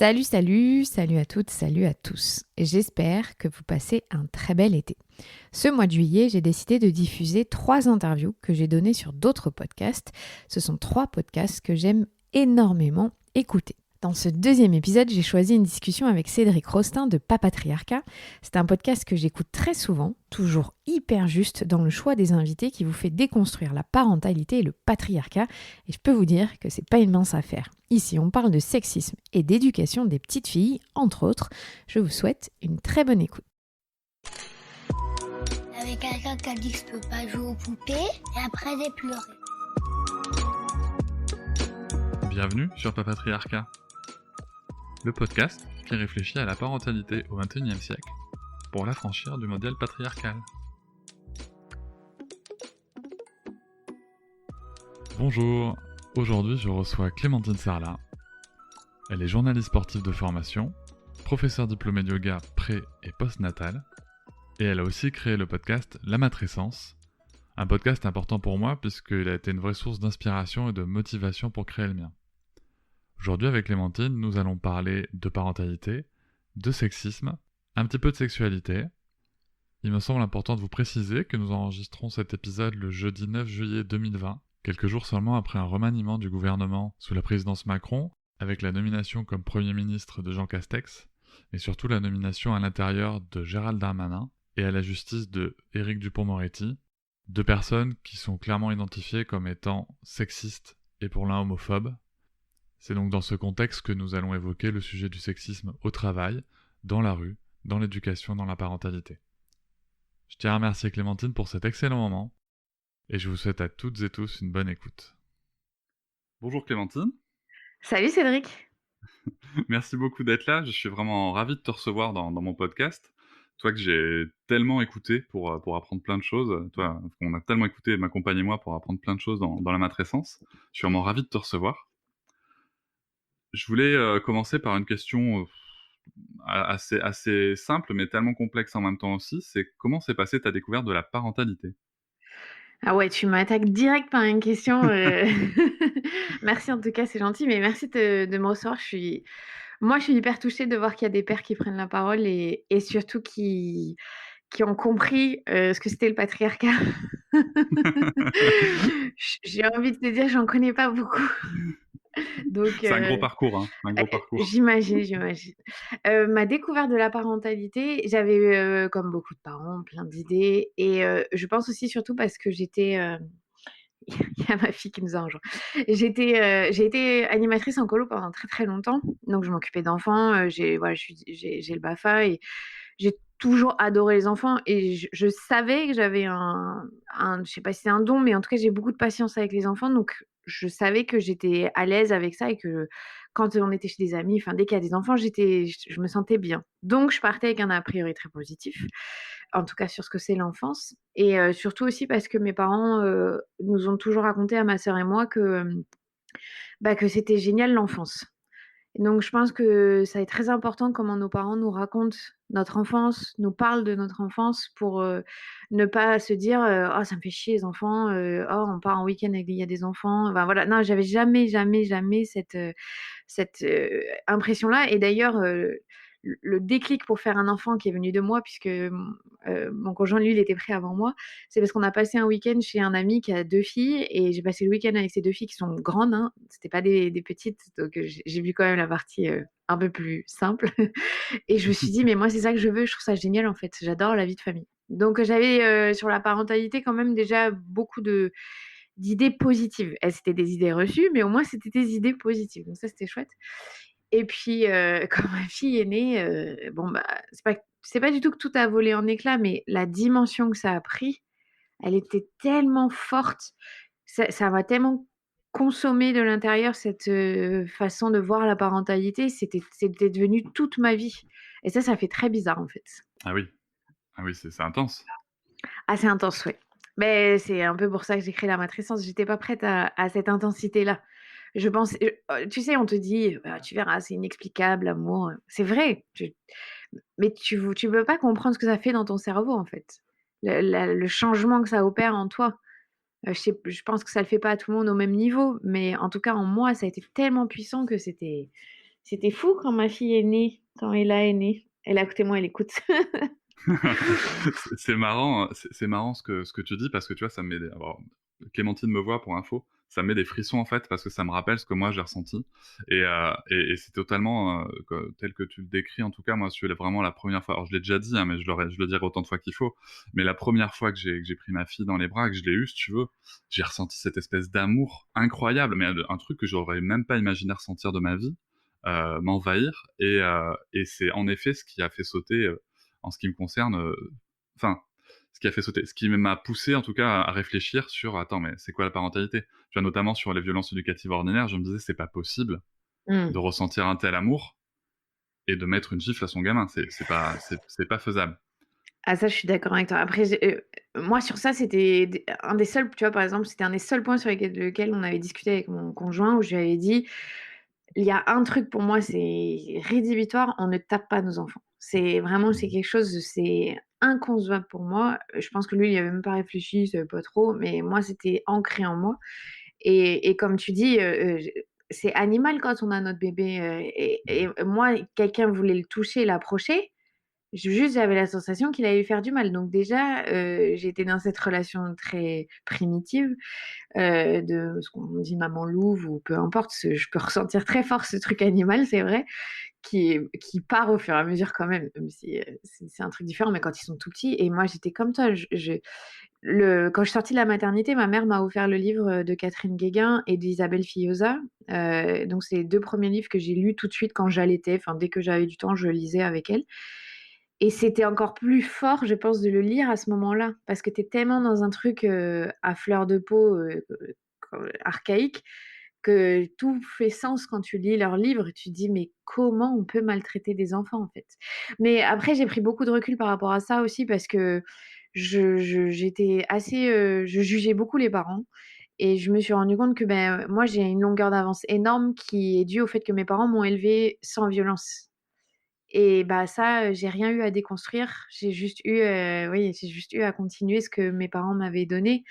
Salut à toutes, salut à tous. J'espère que vous passez un très bel été. Ce mois de juillet, j'ai décidé de diffuser 3 interviews que j'ai données sur d'autres podcasts. Ce sont 3 podcasts que j'aime énormément écouter. Dans ce deuxième épisode, j'ai choisi une discussion avec Cédric Rostin de Papatriarcat. C'est un podcast que j'écoute très souvent, toujours hyper juste dans le choix des invités qui vous fait déconstruire la parentalité et le patriarcat. Et je peux vous dire que c'est pas une mince affaire. Ici, on parle de sexisme et d'éducation des petites filles, entre autres. Je vous souhaite une très bonne écoute. Avec quelqu'un qui a dit que je peux pas jouer aux poupées et après j'ai pleuré. Bienvenue sur Papatriarcat, le podcast qui réfléchit à la parentalité au XXIe siècle pour l'affranchir du modèle patriarcal. Bonjour, aujourd'hui je reçois Clémentine Sarlat. Elle est journaliste sportive de formation, professeure diplômée de yoga pré- et post-natal, et elle a aussi créé le podcast La Matrescence, un podcast important pour moi puisqu'il a été une vraie source d'inspiration et de motivation pour créer le mien. Aujourd'hui avec Clémentine, nous allons parler de parentalité, de sexisme, un petit peu de sexualité. Il me semble important de vous préciser que nous enregistrons cet épisode le jeudi 9 juillet 2020, quelques jours seulement après un remaniement du gouvernement sous la présidence Macron, avec la nomination comme Premier ministre de Jean Castex, et surtout la nomination à l'intérieur de Gérald Darmanin, et à la justice de Éric Dupond-Moretti, deux personnes qui sont clairement identifiées comme étant sexistes et pour l'un homophobes. C'est donc dans ce contexte que nous allons évoquer le sujet du sexisme au travail, dans la rue, dans l'éducation, dans la parentalité. Je tiens à remercier Clémentine pour cet excellent moment, et je vous souhaite à toutes et tous une bonne écoute. Bonjour Clémentine. Salut Cédric. Merci beaucoup d'être là, je suis vraiment ravi de te recevoir dans mon podcast. Toi que j'ai tellement écouté pour apprendre plein de choses, toi qu'on a tellement écouté, ma compagne et moi, pour apprendre plein de choses dans la matrescence. Je suis vraiment ravi de te recevoir. Je voulais commencer par une question assez simple, mais tellement complexe en même temps aussi. C'est comment s'est passée ta découverte de la parentalité? Ah ouais, tu m'attaques direct par une question. Merci en tout cas, c'est gentil, mais merci de me recevoir. Moi, je suis hyper touchée de voir qu'il y a des pères qui prennent la parole et surtout qui ont compris ce que c'était le patriarcat. J'ai envie de te dire, j'en connais pas beaucoup. Donc, C'est un gros parcours, hein, un gros parcours. j'imagine. Ma découverte de la parentalité, j'avais comme beaucoup de parents, plein d'idées. Et je pense aussi surtout parce que j'étais... il y a ma fille qui nous a rejoint. J'ai été animatrice en colo pendant très très longtemps. Donc, je m'occupais d'enfants. J'ai le BAFA et j'ai toujours adoré les enfants. Et je savais que j'avais je sais pas si c'est un don, mais en tout cas, j'ai beaucoup de patience avec les enfants. Donc, je savais que j'étais à l'aise avec ça et que quand on était chez des amis, enfin, dès qu'il y a des enfants, je me sentais bien. Donc, je partais avec un a priori très positif, en tout cas sur ce que c'est l'enfance. Et surtout aussi parce que mes parents nous ont toujours raconté à ma sœur et moi que c'était génial l'enfance. Et donc je pense que ça est très important comment nos parents nous racontent notre enfance, nous parlent de notre enfance pour ne pas se dire «Oh ça me fait chier les enfants, oh on part en week-end avec il y a des enfants». Enfin voilà, non, j'avais jamais cette impression-là. Et d'ailleurs, le déclic pour faire un enfant qui est venu de moi puisque, mon conjoint lui, il était prêt avant moi, c'est parce qu'on a passé un week-end chez un ami qui a 2 filles et j'ai passé le week-end avec ces 2 filles qui sont grandes, hein. C'était pas des petites, donc j'ai vu quand même la partie, un peu plus simple et je me suis dit: «Mais moi, c'est ça que je veux, je trouve ça génial, en fait, j'adore la vie de famille». Donc j'avais, sur la parentalité quand même déjà beaucoup d'idées positives. Elles, c'était des idées reçues, mais au moins c'était des idées positives, donc ça, c'était chouette. Et puis, quand ma fille est née, bon, bah, c'est pas du tout que tout a volé en éclats, mais la dimension que ça a pris, elle était tellement forte. Ça m'a tellement consommée de l'intérieur cette, façon de voir la parentalité. C'était devenu toute ma vie et ça fait très bizarre, en fait. Ah oui, ah oui, c'est intense. Assez intense, ouais. Mais c'est un peu pour ça que j'ai créé la matrescence. J'étais pas prête à cette intensité-là. Je pense, tu sais, on te dit: «Bah, tu verras, c'est inexplicable l'amour», c'est vrai, mais tu peux pas comprendre ce que ça fait dans ton cerveau, en fait. Le changement que ça opère en toi. Je pense que ça le fait pas à tout le monde au même niveau, mais en tout cas en moi, ça a été tellement puissant que C'était fou quand ma fille est née, quand Ella est née. Elle est à côté de moi, elle écoute. C'est marrant, c'est marrant ce que tu dis parce que tu vois, ça me met alors, Clémentine me voit pour info, ça me met des frissons en fait parce que ça me rappelle ce que moi j'ai ressenti et c'est totalement tel que tu le décris. En tout cas, moi, c'est vraiment la première fois. Alors, je l'ai déjà dit, hein, mais je le dirai autant de fois qu'il faut. Mais la première fois que j'ai pris ma fille dans les bras, que je l'ai eue, si tu veux, j'ai ressenti cette espèce d'amour incroyable, mais un truc que j'aurais même pas imaginé ressentir de ma vie, m'envahir et c'est en effet ce qui a fait sauter. En ce qui me concerne, enfin, ce qui a fait sauter, ce qui m'a poussé en tout cas à réfléchir sur attends, mais c'est quoi la parentalité? Tu vois, notamment sur les violences éducatives ordinaires, je me disais c'est pas possible Mmh. de ressentir un tel amour et de mettre une gifle à son gamin, c'est pas faisable. Ah ça, je suis d'accord avec toi. Après, moi sur ça, c'était un des seuls, tu vois, par exemple, c'était un des seuls points sur lequel on avait discuté avec mon conjoint où je lui avais dit: «Il y a un truc pour moi, c'est rédhibitoire, on ne tape pas nos enfants». C'est vraiment, c'est quelque chose, c'est inconcevable pour moi. Je pense que lui, il y avait même pas réfléchi, il savait pas trop, mais moi, c'était ancré en moi et comme tu dis, j c'est animal quand on a notre bébé, et moi, quelqu'un voulait le toucher, l'approcher, j'avais la sensation qu'il allait lui faire du mal. Donc déjà, j'étais dans cette relation très primitive, de ce qu'on dit maman louve ou peu importe, je peux ressentir très fort ce truc animal, c'est vrai, qui part au fur et à mesure quand même si, c'est un truc différent, mais quand ils sont tout petits et moi j'étais comme toi, quand je suis sortie de la maternité, ma mère m'a offert le livre, de Catherine Guéguin et d'Isabelle Fillosa. Donc c'est les 2 premiers livres que j'ai lus tout de suite quand j'allaitais, enfin dès que j'avais du temps, je lisais avec elle et c'était encore plus fort, je pense, de le lire à ce moment-là, parce que tu es tellement dans un truc, à fleur de peau, archaïque, que tout fait sens quand tu lis leurs livres et tu te dis: «Mais comment on peut maltraiter des enfants, en fait?» Mais après, j'ai pris beaucoup de recul par rapport à ça aussi parce que j'étais assez, je jugeais beaucoup les parents et je me suis rendu compte que, ben, moi, j'ai une longueur d'avance énorme qui est due au fait que mes parents m'ont élevée sans violence. Et bah, ça, j'ai rien eu à déconstruire. J'ai juste eu, oui, j'ai juste eu à continuer ce que mes parents m'avaient donné.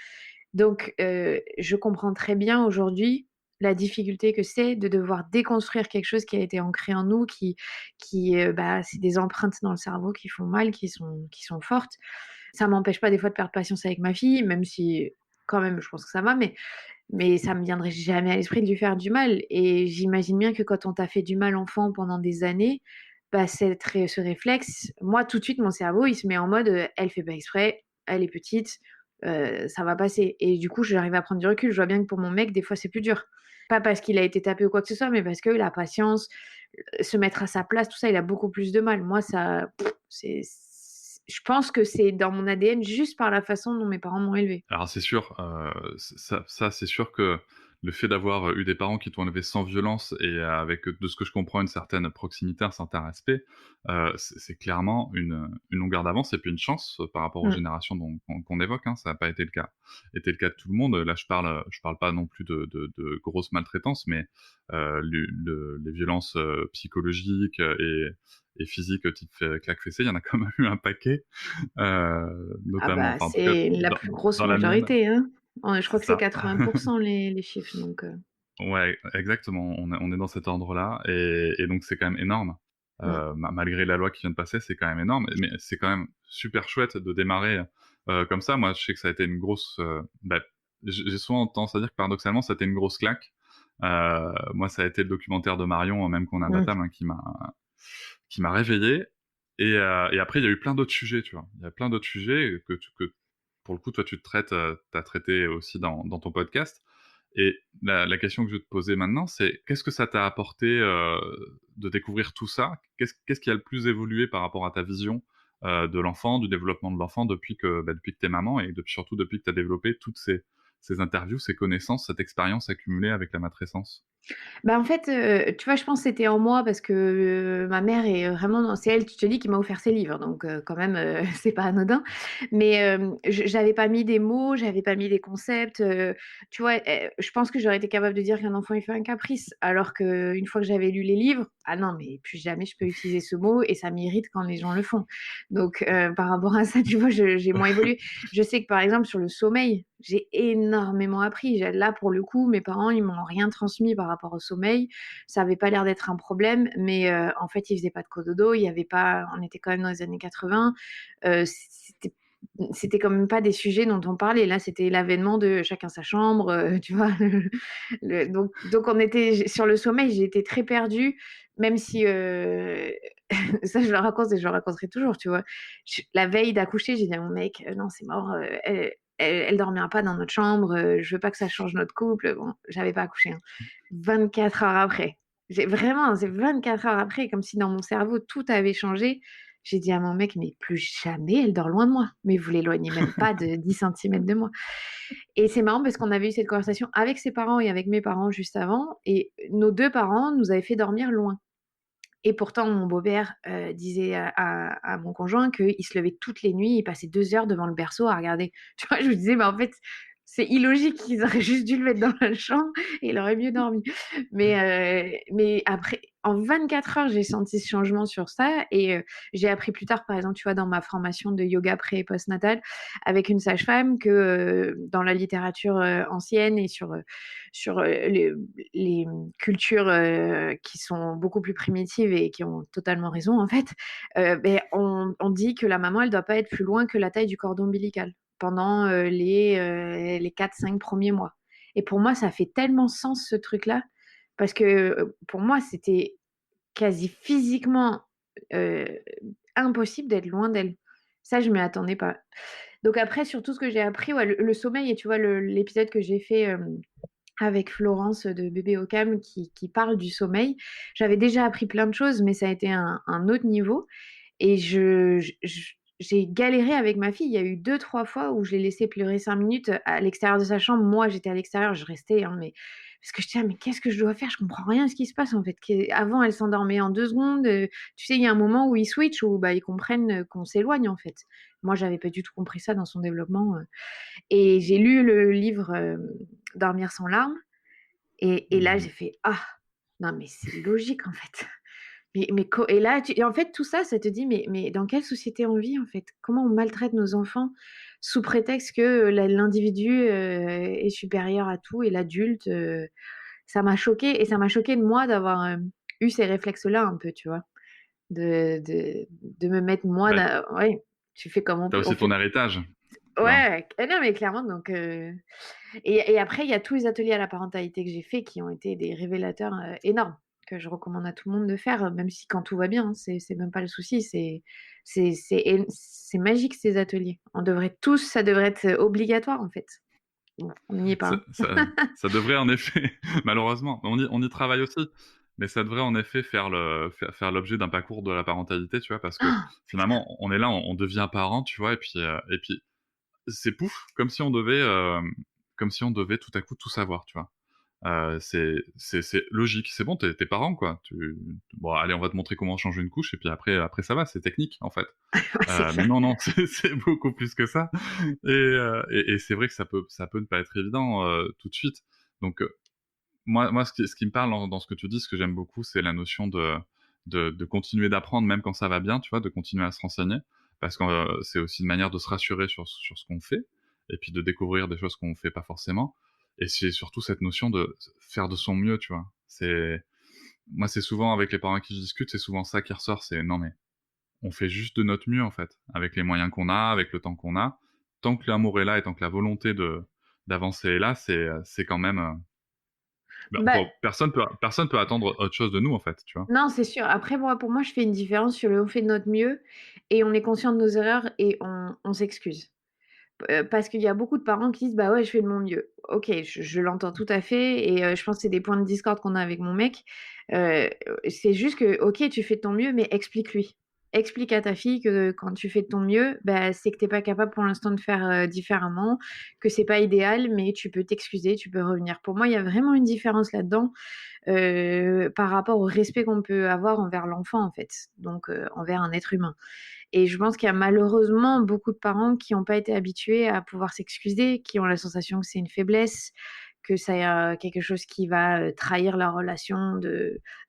Donc, je comprends très bien aujourd'hui la difficulté que c'est de devoir déconstruire quelque chose qui a été ancré en nous, bah, c'est des empreintes dans le cerveau qui font mal, qui sont fortes. Ça m'empêche pas des fois de perdre patience avec ma fille, même si quand même je pense que ça va, mais ça me viendrait jamais à l'esprit de lui faire du mal et j'imagine bien que quand on t'a fait du mal enfant pendant des années, bah, ce réflexe, moi tout de suite mon cerveau il se met en mode, «Elle fait pas exprès, elle est petite, ça va passer» et du coup j'arrive à prendre du recul. Je vois bien que pour mon mec des fois c'est plus dur. Pas parce qu'il a été tapé ou quoi que ce soit, mais parce que la patience, se mettre à sa place, tout ça, il a beaucoup plus de mal. Moi ça, je pense que c'est dans mon ADN juste par la façon dont mes parents m'ont élevé. Alors c'est sûr, ça c'est sûr que le fait d'avoir, eu des parents qui t'ont élevé sans violence et avec, de ce que je comprends, une certaine proximité, un certain respect, c'est clairement une longueur d'avance et puis une chance, par rapport aux Mmh. générations qu'on évoque, hein. Ça n'a pas été le cas de tout le monde. Là, je parle pas non plus de grosses maltraitances, mais les violences, psychologiques, et physiques, type claque fessée, il y en a quand même eu un paquet, Ah notamment, bah, enfin en tout cas c'est la dans plus grosse dans la mienne. majorité, hein. Je crois C'est que c'est ça. 80 les chiffres donc Ouais, exactement, on est dans cet ordre-là et donc c'est quand même énorme. mmh, Malgré la loi qui vient de passer, c'est quand même énorme, mais c'est quand même super chouette de démarrer, comme ça. Moi, je sais que ça a été une grosse, j'ai souvent tendance à dire que paradoxalement, ça a été une grosse claque. Moi, ça a été le documentaire de Marion, même qu'on a à ma mmh. table, hein, qui m'a réveillé et après il y a eu plein d'autres sujets, tu vois? Il y a plein d'autres sujets que pour le coup, toi, tu as traité aussi dans ton podcast et la question que je vais te poser maintenant, c'est qu'est-ce que ça t'a apporté, de découvrir tout ça? Qu'est-ce qui a le plus évolué par rapport à ta vision, de l'enfant, du développement de l'enfant depuis que tu es maman et surtout depuis que tu as développé toutes ces interviews, ces connaissances, cette expérience accumulée avec la matrescence? Bah, en fait, tu vois, je pense que c'était en moi parce que, ma mère est vraiment c'est elle, je te dis, qui m'a offert ses livres donc quand même, c'est pas anodin. Mais j'avais pas mis des mots, j'avais pas mis des concepts, tu vois? Je pense que j'aurais été capable de dire qu'un enfant, il fait un caprice, alors qu'une fois que j'avais lu les livres, ah non, mais plus jamais je peux utiliser ce mot et ça m'irrite quand les gens le font. Donc par rapport à ça, tu vois, j'ai moins évolué. Je sais que, par exemple, sur le sommeil, j'ai énormément appris. Là, pour le coup, mes parents, ils m'ont rien transmis par rapport au sommeil. Ça avait pas l'air d'être un problème, mais en fait, il faisait pas de cododo, il y avait pas on était quand même dans les années 80, c'était quand même pas des sujets dont on parlait. Là, c'était l'avènement de chacun sa chambre, tu vois? Donc on était sur le sommeil, j'ai été très perdue, même si, ça je le raconte et je le raconterai toujours, tu vois? La veille d'accoucher, j'ai dit à mon mec: Non, c'est mort, elle dormira pas dans notre chambre, je veux pas que ça change notre couple». Bon, j'avais pas accouché, hein. 24 heures après, c'est 24 heures après, comme si dans mon cerveau tout avait changé. J'ai dit à mon mec: «Mais plus jamais elle dort loin de moi, mais vous l'éloignez même pas de 10 centimètres de moi». Et c'est marrant parce qu'on avait eu cette conversation avec ses parents et avec mes parents juste avant, et nos 2 parents nous avaient fait dormir loin. Et pourtant mon beau-père, disait à mon conjoint qu'il se levait toutes les nuits, il passait 2 heures devant le berceau à regarder. Tu vois? Je me disais: «Mais en fait, c'est illogique, ils auraient juste dû le mettre dans la chambre et il aurait mieux dormi». Mais après, en 24 heures, j'ai senti ce changement sur ça, et j'ai appris plus tard, par exemple, tu vois, dans ma formation de yoga pré et postnatal avec une sage-femme que, dans la littérature, ancienne et sur les cultures, qui sont beaucoup plus primitives et qui ont totalement raison, en fait, on dit que la maman, elle doit pas être plus loin que la taille du cordon ombilical pendant, les 4-5 premiers mois. Et pour moi, ça fait tellement sens ce truc-là, parce que, pour moi, c'était quasi physiquement, heu, impossible d'être loin d'elle. Ça, je m'y attendais pas. Donc après, sur tout ce que j'ai appris, ouais, le sommeil, et tu vois, l'épisode que j'ai fait, avec Florence de Bébé Ocam qui parle du sommeil, j'avais déjà appris plein de choses, mais ça a été un autre niveau, et j'ai galéré avec ma fille. Il y a eu 2-3 fois où je l'ai laissée pleurer 5 minutes à l'extérieur de sa chambre. Moi, j'étais à l'extérieur, je restais, hein, mais parce que j'étais là: «Mais qu'est-ce que je dois faire? Je comprends rien à ce qui se passe, en fait». Avant, elle s'endormait en 2 secondes, tu sais, il y a un moment où ils switchent, où, bah, ils comprennent, qu'on s'éloigne, en fait. Moi, j'avais pas du tout compris ça dans son développement, et j'ai lu le livre, Dormir sans larmes, et là, j'ai Mmh. fait: «Ah! Non, mais c'est logique, en fait». Mais co et là, tu et en fait, tout ça, ça te dit: «Mais dans quelle société on vit, en fait? Comment on maltraite nos enfants sous prétexte que, l'individu, est supérieur à tout, et l'adulte», ça m'a choquée, et ça m'a choquée de moi d'avoir, eu ces réflexes-là un peu, tu vois? De me mettre moi Bah, da ouais, tu fais comme tu on aussi ton fait. héritage, tu vois? Ouais, non, mais clairement, donc et après, il y a tous les ateliers à la parentalité que j'ai faits qui ont été des révélateurs, énormes, que je recommande à tout le monde de faire, même si quand tout va bien, hein, c'est même pas le souci, c'est magique ces ateliers. Ça devrait être, obligatoire, en fait. Bon, on n'y est pas, Ça hein. ça ça devrait en effet, malheureusement, on y travaille aussi, mais ça devrait en effet faire l'objet d'un parcours de la parentalité, tu vois? Parce que Putain. finalement, on est là, on devient parent, tu vois? Et puis c'est pouf, comme si on devait tout à coup tout savoir, tu vois? C'est logique. C'est bon, tu es parent, quoi. Bon, allez, on va te montrer comment changer une couche et puis après ça va, c'est technique, en fait. Ouais, c'est Mais clair. non, non, c'est beaucoup plus que ça. Et c'est vrai que ça peut ne pas être évident, tout de suite. Donc, moi, ce qui me parle dans ce que tu dis, ce que j'aime beaucoup, c'est la notion de continuer d'apprendre même quand ça va bien, tu vois? De continuer à se renseigner parce que, c'est aussi une manière de se rassurer sur ce qu'on fait et puis de découvrir des choses qu'on fait pas forcément et c'est surtout cette notion de faire de son mieux, tu vois? C'est souvent avec les parents avec qui je discute, c'est souvent ça qui ressort, c'est: «Non mais on fait juste de notre mieux, en fait, avec les moyens qu'on a, avec le temps qu'on a. Tant que l'amour est là et tant que la volonté de d'avancer est là, c'est quand même, bah, Bah, personne peut attendre autre chose de nous, en fait, tu vois? non, c'est sûr. Après, moi, pour moi, je fais une différence sur le «on fait de notre mieux» et on est conscient de nos erreurs et on s'excuse. Parce qu'il y a beaucoup de parents qui disent: «Bah, ouais, je fais de mon mieux». OK, je l'entends tout à fait, et je pense que c'est des points de discorde qu'on a avec mon mec. Heu, c'est juste que, OK, tu fais de ton mieux, mais explique-lui. Explique à ta fille que quand tu fais de ton mieux, bah, c'est que tu es pas capable pour l'instant de faire, différemment, que c'est pas idéal, mais tu peux t'excuser, tu peux revenir. Pour moi, il y a vraiment une différence là-dedans, par rapport au respect qu'on peut avoir envers l'enfant, en fait, donc envers un être humain. Et je pense qu'il y a malheureusement beaucoup de parents qui ont pas été habitués à pouvoir s'excuser, qui ont la sensation que c'est une faiblesse, que c'est, quelque chose qui va, trahir leur relation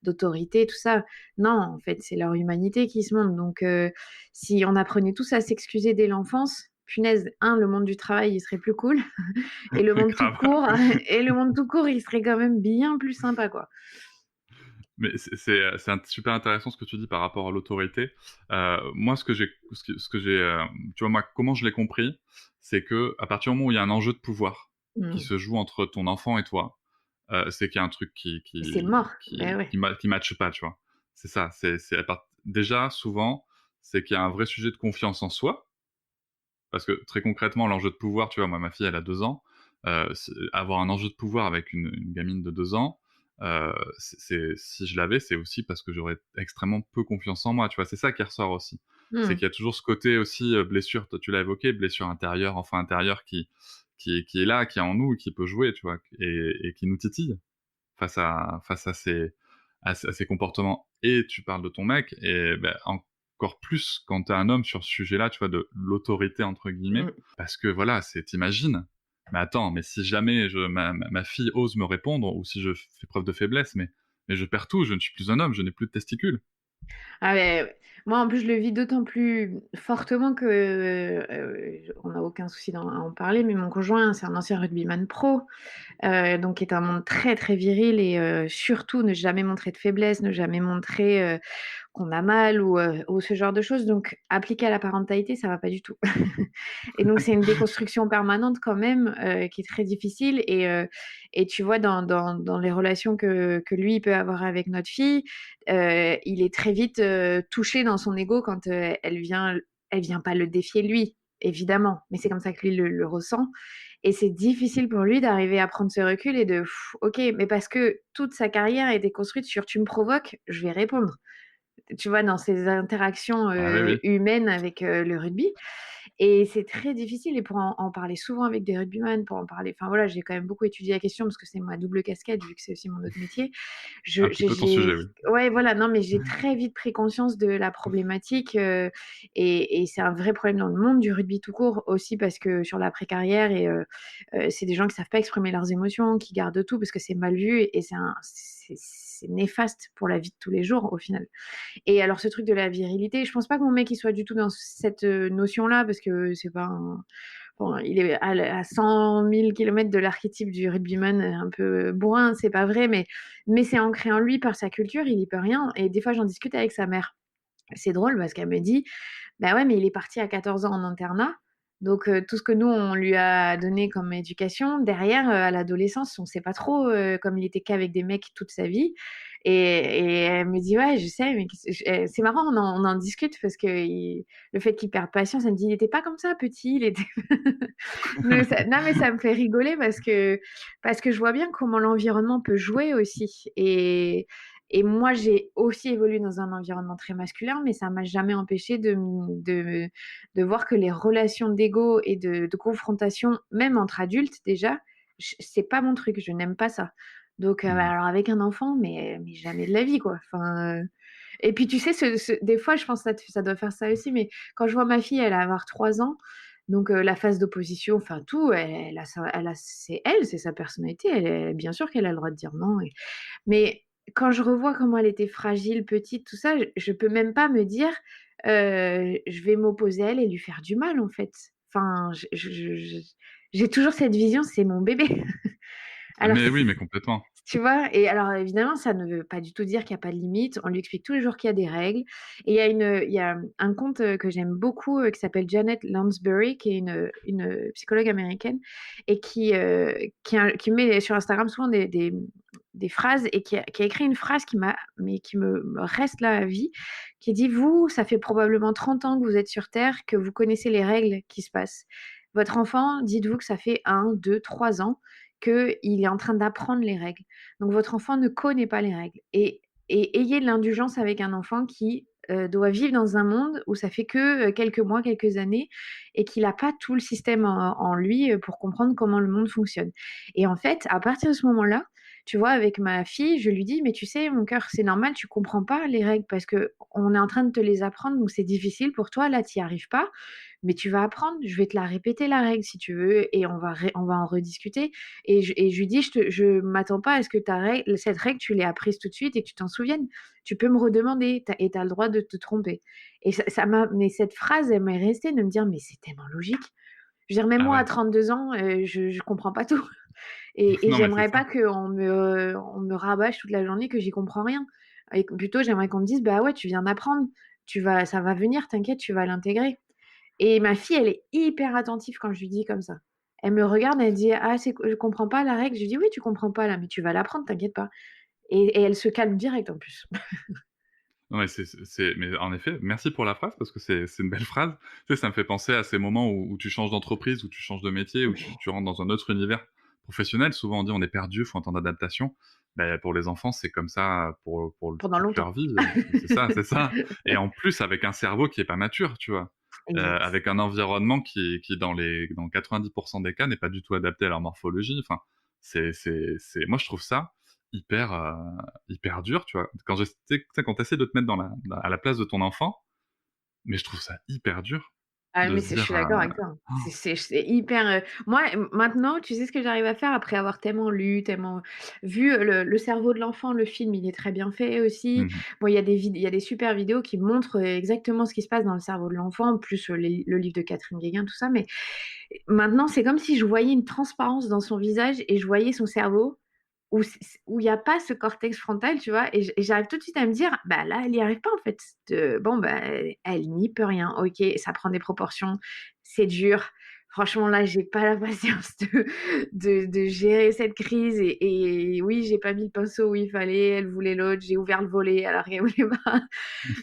d'autorité, tout ça. Non, en fait, c'est leur humanité qui se montre, donc si on apprenait tous à s'excuser dès l'enfance, punaise, le monde du travail, il serait plus cool et le monde tout Grave. court et le monde tout court, il serait quand même bien plus sympa, quoi. Mais super intéressant ce que tu dis par rapport à l'autorité. Moi, tu vois, moi, comment je l'ai compris, c'est que à partir du moment où il y a un enjeu de pouvoir qui Mmh. se joue entre ton enfant et toi, c'est qu'il y a un truc C'est mort. Beh, ouais. qui matche pas, tu vois. C'est ça. Déjà, souvent, c'est qu'il y a un vrai sujet de confiance en soi, parce que très concrètement, l'enjeu de pouvoir, tu vois, moi, ma fille, elle a 2 ans. Avoir un enjeu de pouvoir avec une gamine de 2 ans, si je l'avais, c'est aussi parce que j'aurais extrêmement peu confiance en moi, tu vois. C'est ça qui ressort aussi. C'est Mmh. qu'il y a toujours ce côté aussi blessure, toi tu l'as évoqué, blessure intérieure, enfant intérieur qui est là, qui est en nous, qui peut jouer, tu vois, et qui nous titille face à ces comportements. Et tu parles de ton mec, et ben, encore plus quand t'es un homme sur ce sujet-là, tu vois, de l'autorité entre guillemets, Mmh. parce que voilà, t'imagines. Mais attends, mais si jamais ma fille ose me répondre, ou si je fais preuve de faiblesse, mais je perds tout, je ne suis plus un homme, je n'ai plus de testicules. Ah beh, moi, en plus, je le vis d'autant plus fortement que, on n'a aucun souci à en parler, mais mon conjoint, c'est un ancien rugbyman pro, donc qui est un monde très, très viril et surtout ne jamais montrer de faiblesse, ne jamais montrer, qu'on a mal ou ce genre de choses. Donc appliqué à la parentalité, ça va pas du tout. Et donc c'est une déconstruction permanente quand même, qui est très difficile et tu vois dans les relations que lui, il peut avoir avec notre fille, il est très vite, touché dans son ego quand, elle vient pas le défier lui, évidemment, mais c'est comme ça que lui le ressent et c'est difficile pour lui d'arriver à prendre ce recul et de: «OK, mais parce que toute sa carrière a été construite sur tu me provoques, je vais répondre». Tu vois, dans ces interactions, Ah oui, oui. humaines avec, le rugby et c'est très difficile et pour en parler souvent avec des rugbyman, pour en parler enfin voilà, j'ai quand même beaucoup étudié la question parce que c'est ma double casquette vu que c'est aussi mon autre métier. Un petit peu ton sujet, oui. Ouais, voilà, non, mais j'ai très vite pris conscience de la problématique, et c'est un vrai problème dans le monde du rugby tout court aussi parce que sur l'après-carrière et c'est des gens qui savent pas exprimer leurs émotions, qui gardent tout parce que c'est mal vu et c'est néfaste pour la vie de tous les jours au final. Et alors ce truc de la virilité, je pense pas que mon mec il soit du tout dans cette, notion-là parce que c'est pas un bon, il est à 100 000 kilomètres de l'archétype du rugbyman, un peu bourrin, c'est pas vrai, mais c'est ancré en lui par sa culture, il y peut rien et des fois j'en discute avec sa mère. C'est drôle parce qu'elle me dit: «Bah ouais, mais il est parti à 14 ans en internat, donc tout ce que nous on lui a donné comme éducation, derrière, à l'adolescence, on sait pas trop, comme il était qu'avec des mecs toute sa vie» et elle me dit: «Ouais, je sais, mais c'est marrant, on en discute parce que le fait qu'il perde patience, elle me dit: «Il était pas comme ça petit, il était» mais ça me fait rigoler parce que je vois bien comment l'environnement peut jouer aussi et moi, j'ai aussi évolué dans un environnement très masculin, mais ça m'a jamais empêché de voir que les relations d'ego et de confrontation, même entre adultes déjà, c'est pas mon truc, je n'aime pas ça. Donc, Mmh. alors avec un enfant, mais jamais de la vie, quoi. Enfin, et puis tu sais, des fois, je pense que ça doit faire ça aussi, mais quand je vois ma fille, elle va avoir 3 ans, donc la phase d'opposition, enfin tout, c'est sa personnalité, bien sûr qu'elle a le droit de dire non mais quand je revois comment elle était fragile, petite, tout ça, je peux même pas me dire, je vais m'opposer à elle et lui faire du mal, en fait. Enfin, j'ai toujours cette vision, c'est mon bébé. Alors Mais oui, mais complètement. tu vois? Et alors évidemment, ça ne veut pas du tout dire qu'il y a pas de limite. On lui explique tous les jours qu'il y a des règles et il y a un compte, que j'aime beaucoup, qui s'appelle Janet Lansbury, qui est une psychologue américaine et qui met sur Instagram souvent des phrases et qui a écrit une phrase qui me reste là à vie, qui dit: «Vous, ça fait probablement 30 ans que vous êtes sur terre, que vous connaissez les règles qui se passent. Votre enfant, dites-vous que ça fait 1, 2, 3 ans qu'il est en train d'apprendre les règles. Donc votre enfant ne connaît pas les règles et ayez de l'indulgence avec un enfant qui, doit vivre dans un monde où ça fait que, quelques mois, quelques années et qu'il a pas tout le système en lui, pour comprendre comment le monde fonctionne et en fait, à partir de ce moment-là, tu vois, avec ma fille, je lui dis: «Mais tu sais, mon cœur, c'est normal, tu comprends pas les règles parce qu'on est en train de te les apprendre, donc c'est difficile pour toi, là, tu y arrives pas, mais tu vas apprendre. Je vais te la répéter la règle si tu veux et on va en rediscuter» et je lui dis: «Je m'attends pas à ce que cette règle, tu l'aies apprise tout de suite et que tu t'en souviennes. Tu peux me redemander, tu as le droit de te tromper» et ça m'a mais cette phrase, elle m'est restée de me dire: «Mais c'est tellement logique». Je veux dire, même Ah moi à ouais. 32 ans, je comprends pas tout et Non, mais c'est j'aimerais ça. pas qu'on me rabâche toute la journée que j'y comprends rien et que plutôt j'aimerais qu'on me dise: «Bah ouais, tu viens d'apprendre, ça va venir, t'inquiète, tu vas l'intégrer». Et ma fille, elle est hyper attentive quand je lui dis comme ça. Elle me regarde, elle dit: «Ah, c'est q je comprends pas la règle». Je lui dis: «Oui, tu comprends pas là, mais tu vas l'apprendre, t'inquiète pas». Et elle se calme direct en plus. Non, mais mais en effet, merci pour la phrase parce que c'est une belle phrase. Tu sais, ça me fait penser à ces moments où tu changes d'entreprise, où tu changes de métier, où tu rentres dans un autre univers professionnel. Souvent, on dit: «On est perdu, faut un temps d'adaptation». Beh, pour les enfants, c'est comme ça Pendant toute longtemps. leur vie, c'est ça, c'est ça et en plus avec un cerveau qui est pas mature, tu vois? Exact. Avec un environnement qui dans 90 des cas n'est pas du tout adapté à leur morphologie. Enfin, c'est moi je trouve ça hyper, hyper dur, tu vois? Quand tu sais, quand tu essaies de te mettre à la place de ton enfant, mais je trouve ça hyper dur Ah de mais se c'est je dire, suis d'accord avec toi. C'est hyper, moi, maintenant, tu sais ce que j'arrive à faire après avoir tellement lu, tellement vu, Le cerveau de l'enfant, le film, il est très bien fait aussi. mmh Bon, il y a des super vidéos qui montrent, exactement ce qui se passe dans le cerveau de l'enfant, plus, le livre de Catherine Guéguin, tout ça, mais maintenant, c'est comme si je voyais une transparence dans son visage et je voyais son cerveau où il y a pas ce cortex frontal, tu vois? Et j'arrive tout de suite à me dire: «Bah, là, elle y arrive pas, en fait. Bon, bah, elle n'y peut rien. OK, ça prend des proportions, c'est dur. Franchement, là, j'ai pas la patience de gérer cette crise et oui, j'ai pas mis le pinceau où il fallait, elle voulait l'autre, j'ai ouvert le volet alors qu'elle voulait pas».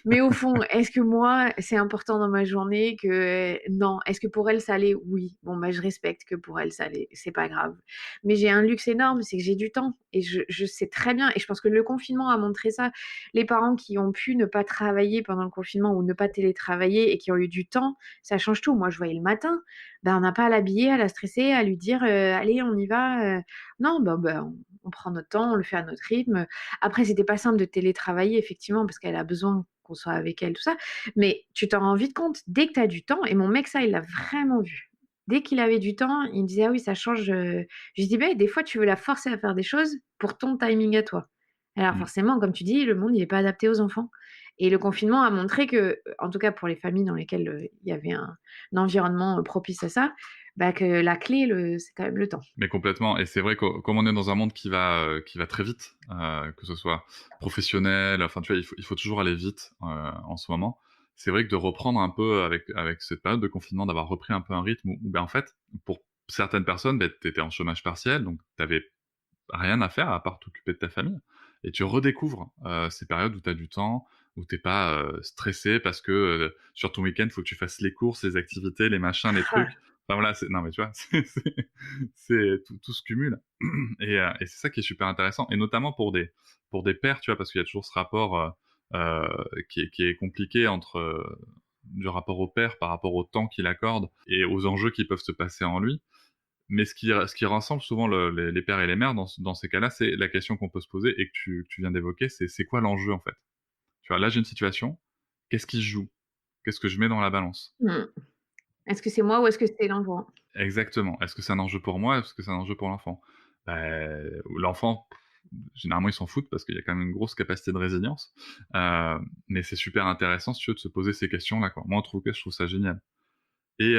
Mais au fond, est-ce que moi, c'est important dans ma journée que non. Est-ce que pour elle, ça l'est? Oui. Bon, bah, je respecte que pour elle, ça l'est, c'est pas grave. Mais j'ai un luxe énorme, c'est que j'ai du temps et je sais très bien et je pense que le confinement a montré ça. Les parents qui ont pu ne pas travailler pendant le confinement ou ne pas télétravailler et qui ont eu du temps, ça change tout. Moi, je voyais le matin, ben, on n'a pas à l'habiller, à la stresser, à lui dire, «Allez, on y va», non, bah, on prend notre temps, on le fait à notre rythme. Après, c'était pas simple de télétravailler effectivement parce qu'elle a besoin qu'on soit avec elle, tout ça. Mais tu t'en rends vite compte dès que tu as du temps et mon mec, ça, il l'a vraiment vu. Dès qu'il avait du temps, il me disait: «Ah oui, ça change», je lui dis: «Beh, des fois, tu veux la forcer à faire des choses pour ton timing à toi». Alors mh. forcément, comme tu dis, le monde, il est pas adapté aux enfants et le confinement a montré que, en tout cas pour les familles dans lesquelles, il y avait un environnement, propice à ça, bah, que la clé, c'est quand même le temps. Mais complètement et c'est vrai que comme on est dans un monde qui va très vite, que ce soit professionnel, enfin, tu vois, il faut toujours aller vite, en ce moment. C'est vrai que de reprendre un peu avec cette période de confinement, d'avoir repris un peu un rythme où, en fait, pour certaines personnes, tu étais en chômage partiel, donc tu avais rien à faire à part t'occuper de ta famille et tu redécouvres, ces périodes où tu as du temps, où tu pas, stressé parce que, sur ton week-end, il faut que tu fasses les courses, les activités, les machins, les trucs. Enfin voilà, c'est non mais tu vois, c'est tout se cumule et c'est ça qui est super intéressant et notamment pour des pères, tu vois? Parce qu'il y a toujours ce rapport, qui est compliqué entre, du rapport au père par rapport au temps qu'il accorde et aux enjeux qui peuvent se passer en lui. Mais ce qui rassemble souvent les pères et les mères dans ces cas-là, c'est la question qu'on peut se poser et que tu viens d'évoquer, c'est quoi l'enjeu, en fait? Tu vois, là, j'ai une situation, qu'est-ce qui se joue? Qu'est-ce que je mets dans la balance? Mmh. Est-ce que c'est moi ou est-ce que c'est l'enfant? Exactement. Est-ce que c'est un enjeu pour moi? Est-ce que c'est un enjeu pour l'enfant? L'enfant, généralement, ils s'en foutent parce qu'il y a quand même une grosse capacité de résilience, mais c'est super intéressant, si tu veux, de se poser ces questions-là, quoi. Moi, en tout cas, je trouve ça génial et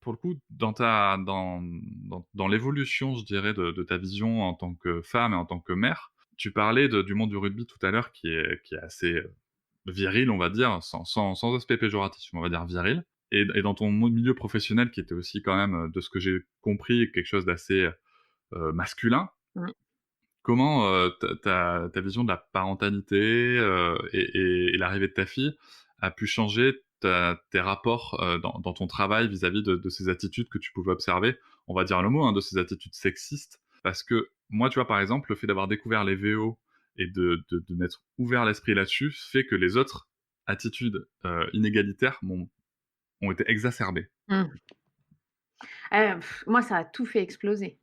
pour le coup, dans l'évolution, je dirais, de ta vision en tant que femme et en tant que mère, tu parlais du monde du rugby tout à l'heure qui est assez, viril, on va dire, sans aspect péjoratif, on va dire viril et dans ton milieu professionnel qui était aussi quand même, de ce que j'ai compris, quelque chose d'assez, masculin. Mmh. Comment, ta vision de la parentalité, et l'arrivée de ta fille a pu changer tes rapports, dans ton travail vis-à-vis de ces attitudes que tu pouvais observer? On va dire le mot, hein, de ces attitudes sexistes. Parce que moi, tu vois, par exemple, le fait d'avoir découvert les VO et de m'être ouvert l'esprit là-dessus, fait que les autres attitudes, inégalitaires ont été exacerbées. Mmh. Moi, ça a tout fait exploser.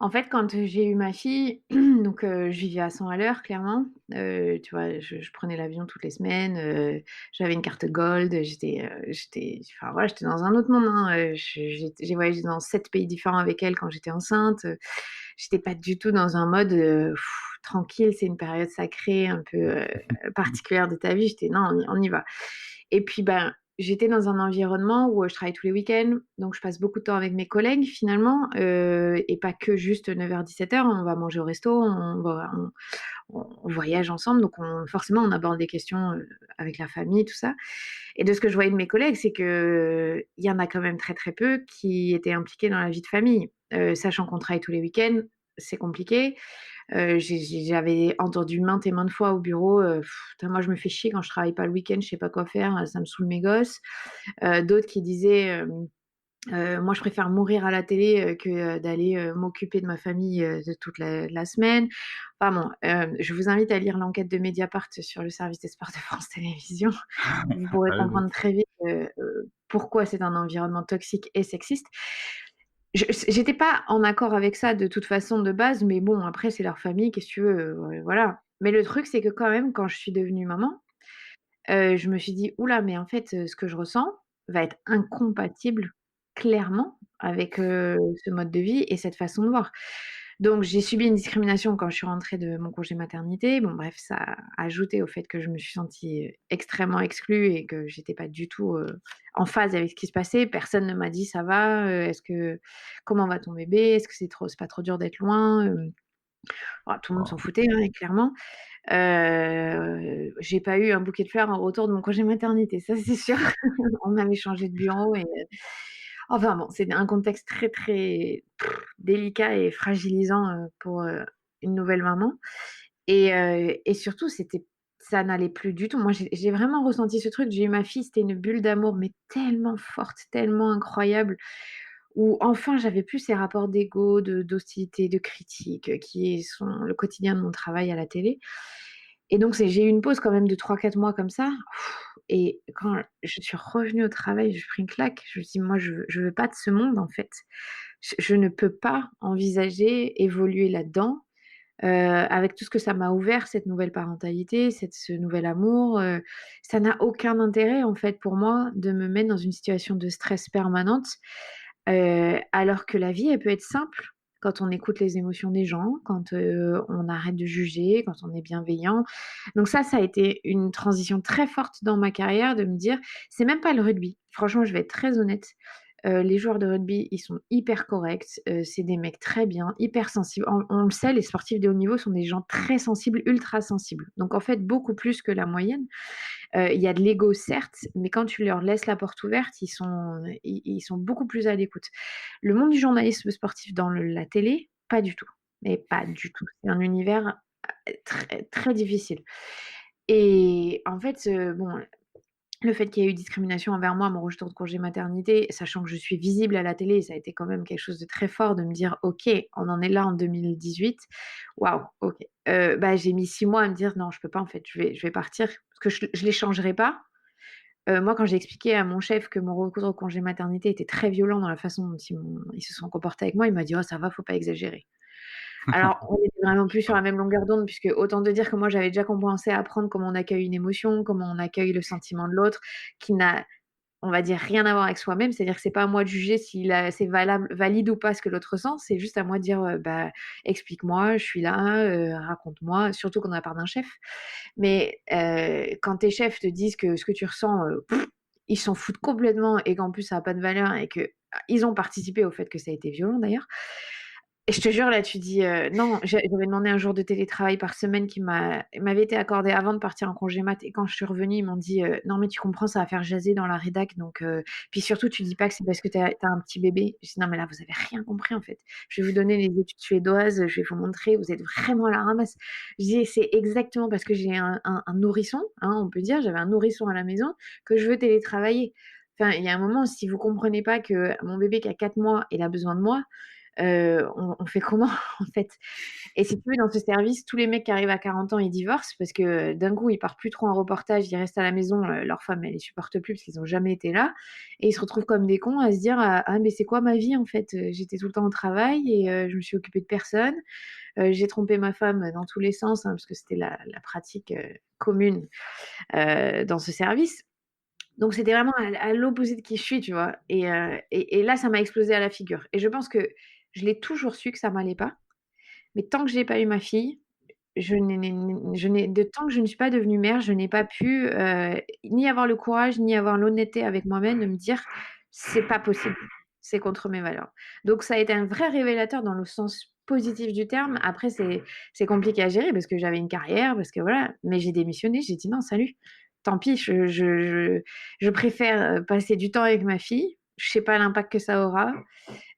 En fait, quand, j'ai eu ma fille, donc je vivais à 100 à l'heure clairement, tu vois? Je prenais l'avion toutes les semaines, j'avais une carte gold, enfin voilà, j'étais dans un autre monde, hein, j'ai voyagé dans 7 pays différents avec elle quand j'étais enceinte, j'étais pas du tout dans un mode, tranquille, c'est une période sacrée un peu, particulière de ta vie. J'étais: «Non, on y va» et puis, ben, j'étais dans un environnement où je travaille tous les week-ends, donc je passe beaucoup de temps avec mes collègues finalement, et pas que juste 9h-17h. On va manger au resto, on voyage ensemble, donc forcément on aborde des questions avec la famille, tout ça. Et de ce que je voyais de mes collègues, c'est qu'il y en a quand même très très peu qui étaient impliqués dans la vie de famille. Sachant qu'on travaille tous les week-ends, c'est compliqué. J'avais entendu maintes et maintes fois au bureau, putain, moi je me fais chier quand je travaille pas le week-end, je sais pas quoi faire, ça me saoule mes gosses. D'autres qui disaient, moi je préfère mourir à la télé que d'aller m'occuper de ma famille de toute la semaine. Enfin bon, je vous invite à lire l'enquête de Mediapart sur le service des sports de France Télévisions. Vous pourrez Allez-y. comprendre très vite pourquoi c'est un environnement toxique et sexiste. J'étais pas en accord avec ça de toute façon de base, mais bon, après c'est leur famille, qu'est-ce que tu veux, voilà. Mais le truc, c'est que quand même, quand je suis devenue maman, je me suis dit: «Ouh là, mais en fait, ce que je ressens va être incompatible clairement avec, ce mode de vie et cette façon de voir». Donc j'ai subi une discrimination quand je suis rentrée de mon congé maternité. Bon bref, ça a ajouté au fait que je me suis sentie, extrêmement exclue et que j'étais pas du tout, en phase avec ce qui se passait. Personne ne m'a dit: «Ça va? Est-ce que comment va ton bébé? Est-ce que c'est pas trop dur d'être loin?» Bah, tout le monde s'en Waouh. foutait, hein, clairement. J'ai pas eu un bouquet de fleurs en retour de mon congé maternité, ça c'est sûr. On m'avait changé de bureau et enfin bon, c'est un contexte très, très délicat et fragilisant, pour, une nouvelle maman et surtout ça n'allait plus du tout. Moi, j'ai vraiment ressenti ce truc. J'ai eu ma fille, c'était une bulle d'amour, mais tellement forte, tellement incroyable, où enfin j'avais plus ces rapports d'ego, d'hostilité, de critique, qui sont le quotidien de mon travail à la télé et donc j'ai eu une pause quand même de 3-4 mois comme ça et quand je suis revenue au travail, j'ai pris une claque. Je me suis dit: «Moi, je veux pas de ce monde, en fait. Je ne peux pas envisager évoluer là-dedans, avec tout ce que ça m'a ouvert, cette nouvelle parentalité, ce nouvel amour, ça n'a aucun intérêt, en fait, pour moi, de me mettre dans une situation de stress permanente, alors que la vie, elle peut être simple quand on écoute les émotions des gens, quand, on arrête de juger, quand on est bienveillant. Donc ça a été une transition très forte dans ma carrière de me dire: «C'est même pas le rugby». Franchement, je vais être très honnête, les joueurs de rugby, ils sont hyper corrects, c'est des mecs très bien, hyper sensibles. On le sait, les sportifs de haut niveau sont des gens très sensibles, ultra sensibles. Donc en fait, beaucoup plus que la moyenne. Il y a de l'ego certes, mais quand tu leur laisses la porte ouverte, ils sont beaucoup plus à l'écoute. Le monde du journalisme sportif dans la télé, pas du tout, mais pas du tout. C'est un univers, très, très difficile et en fait, bon, le fait qu'il y ait eu discrimination envers moi à mon retour de congé maternité, sachant que je suis visible à la télé, ça a été quand même quelque chose de très fort de me dire: «OK, on en est là en 2018. Waouh, OK». Bah, j'ai mis 6 mois à me dire: «Non, je peux pas en fait, je vais partir» parce que je les changerai pas. Moi, quand j'ai expliqué à mon chef que mon retour de congé maternité était très violent dans la façon dont ils se sont comportés avec moi, il m'a dit: «Oh ça va, faut pas exagérer». Alors, on était vraiment plus sur la même longueur d'onde puisque autant te dire que moi, j'avais déjà commencé à apprendre comment on accueille une émotion, comment on accueille le sentiment de l'autre, qui n'a, on va dire, rien à voir avec soi-même. C'est-à-dire que c'est pas à moi de juger si c'est valide ou pas ce que l'autre ressent, c'est juste à moi de dire, bah: «Explique-moi, je suis là, raconte-moi», surtout quand on a la part d'un chef. Mais quand tes chefs te disent que ce que tu ressens, ils s'en foutent complètement et qu'en plus ça a pas de valeur et que ils ont participé au fait que ça a été violent d'ailleurs. Et je te jure, là, tu dis, non, j'avais demandé un jour de télétravail par semaine qui m'avait été accordé avant de partir en congé mat et quand je suis revenue, ils m'ont dit: «Non, mais tu comprends, ça va faire jaser dans la rédac donc puis surtout tu dis pas que c'est parce que tu as un petit bébé». Je dis: «Non, mais là, vous avez rien compris, en fait. Je vais vous donner les études suédoises, je vais vous montrer, vous êtes vraiment à la ramasse». Je dis: «C'est exactement parce que j'ai un nourrisson, hein, on peut dire, j'avais un nourrisson à la maison que je veux télétravailler». Enfin, il y a un moment, si vous comprenez pas que mon bébé qui a 4 mois, il a besoin de moi, on fait comment en fait? Et si tu veux, dans ce service, tous les mecs qui arrivent à 40 ans, ils divorcent parce que d'un coup, ils partent plus trop en reportage, ils restent à la maison, leur femme, elle les supporte plus parce qu'ils ont jamais été là et ils se retrouvent comme des cons à se dire: «Ah mais c'est quoi ma vie en fait? J'étais tout le temps au travail et je me suis occupée de personne. J'ai trompé ma femme, dans tous les sens», hein, parce que c'était la pratique, commune, dans ce service. Donc c'était vraiment à l'opposé de qui je suis, tu vois? Et là, ça m'a explosé à la figure et je pense que je l'ai toujours su que ça m'allait pas, mais tant que j'ai pas eu ma fille, de tant que je ne suis pas devenue mère, je n'ai pas pu, ni avoir le courage, ni avoir l'honnêteté avec moi-même de me dire: «C'est pas possible, c'est contre mes valeurs». Donc ça a été un vrai révélateur dans le sens positif du terme. Après c'est compliqué à gérer parce que j'avais une carrière, parce que voilà, mais j'ai démissionné, j'ai dit: «Non, salut, tant pis, je préfère, passer du temps avec ma fille, je sais pas l'impact que ça aura».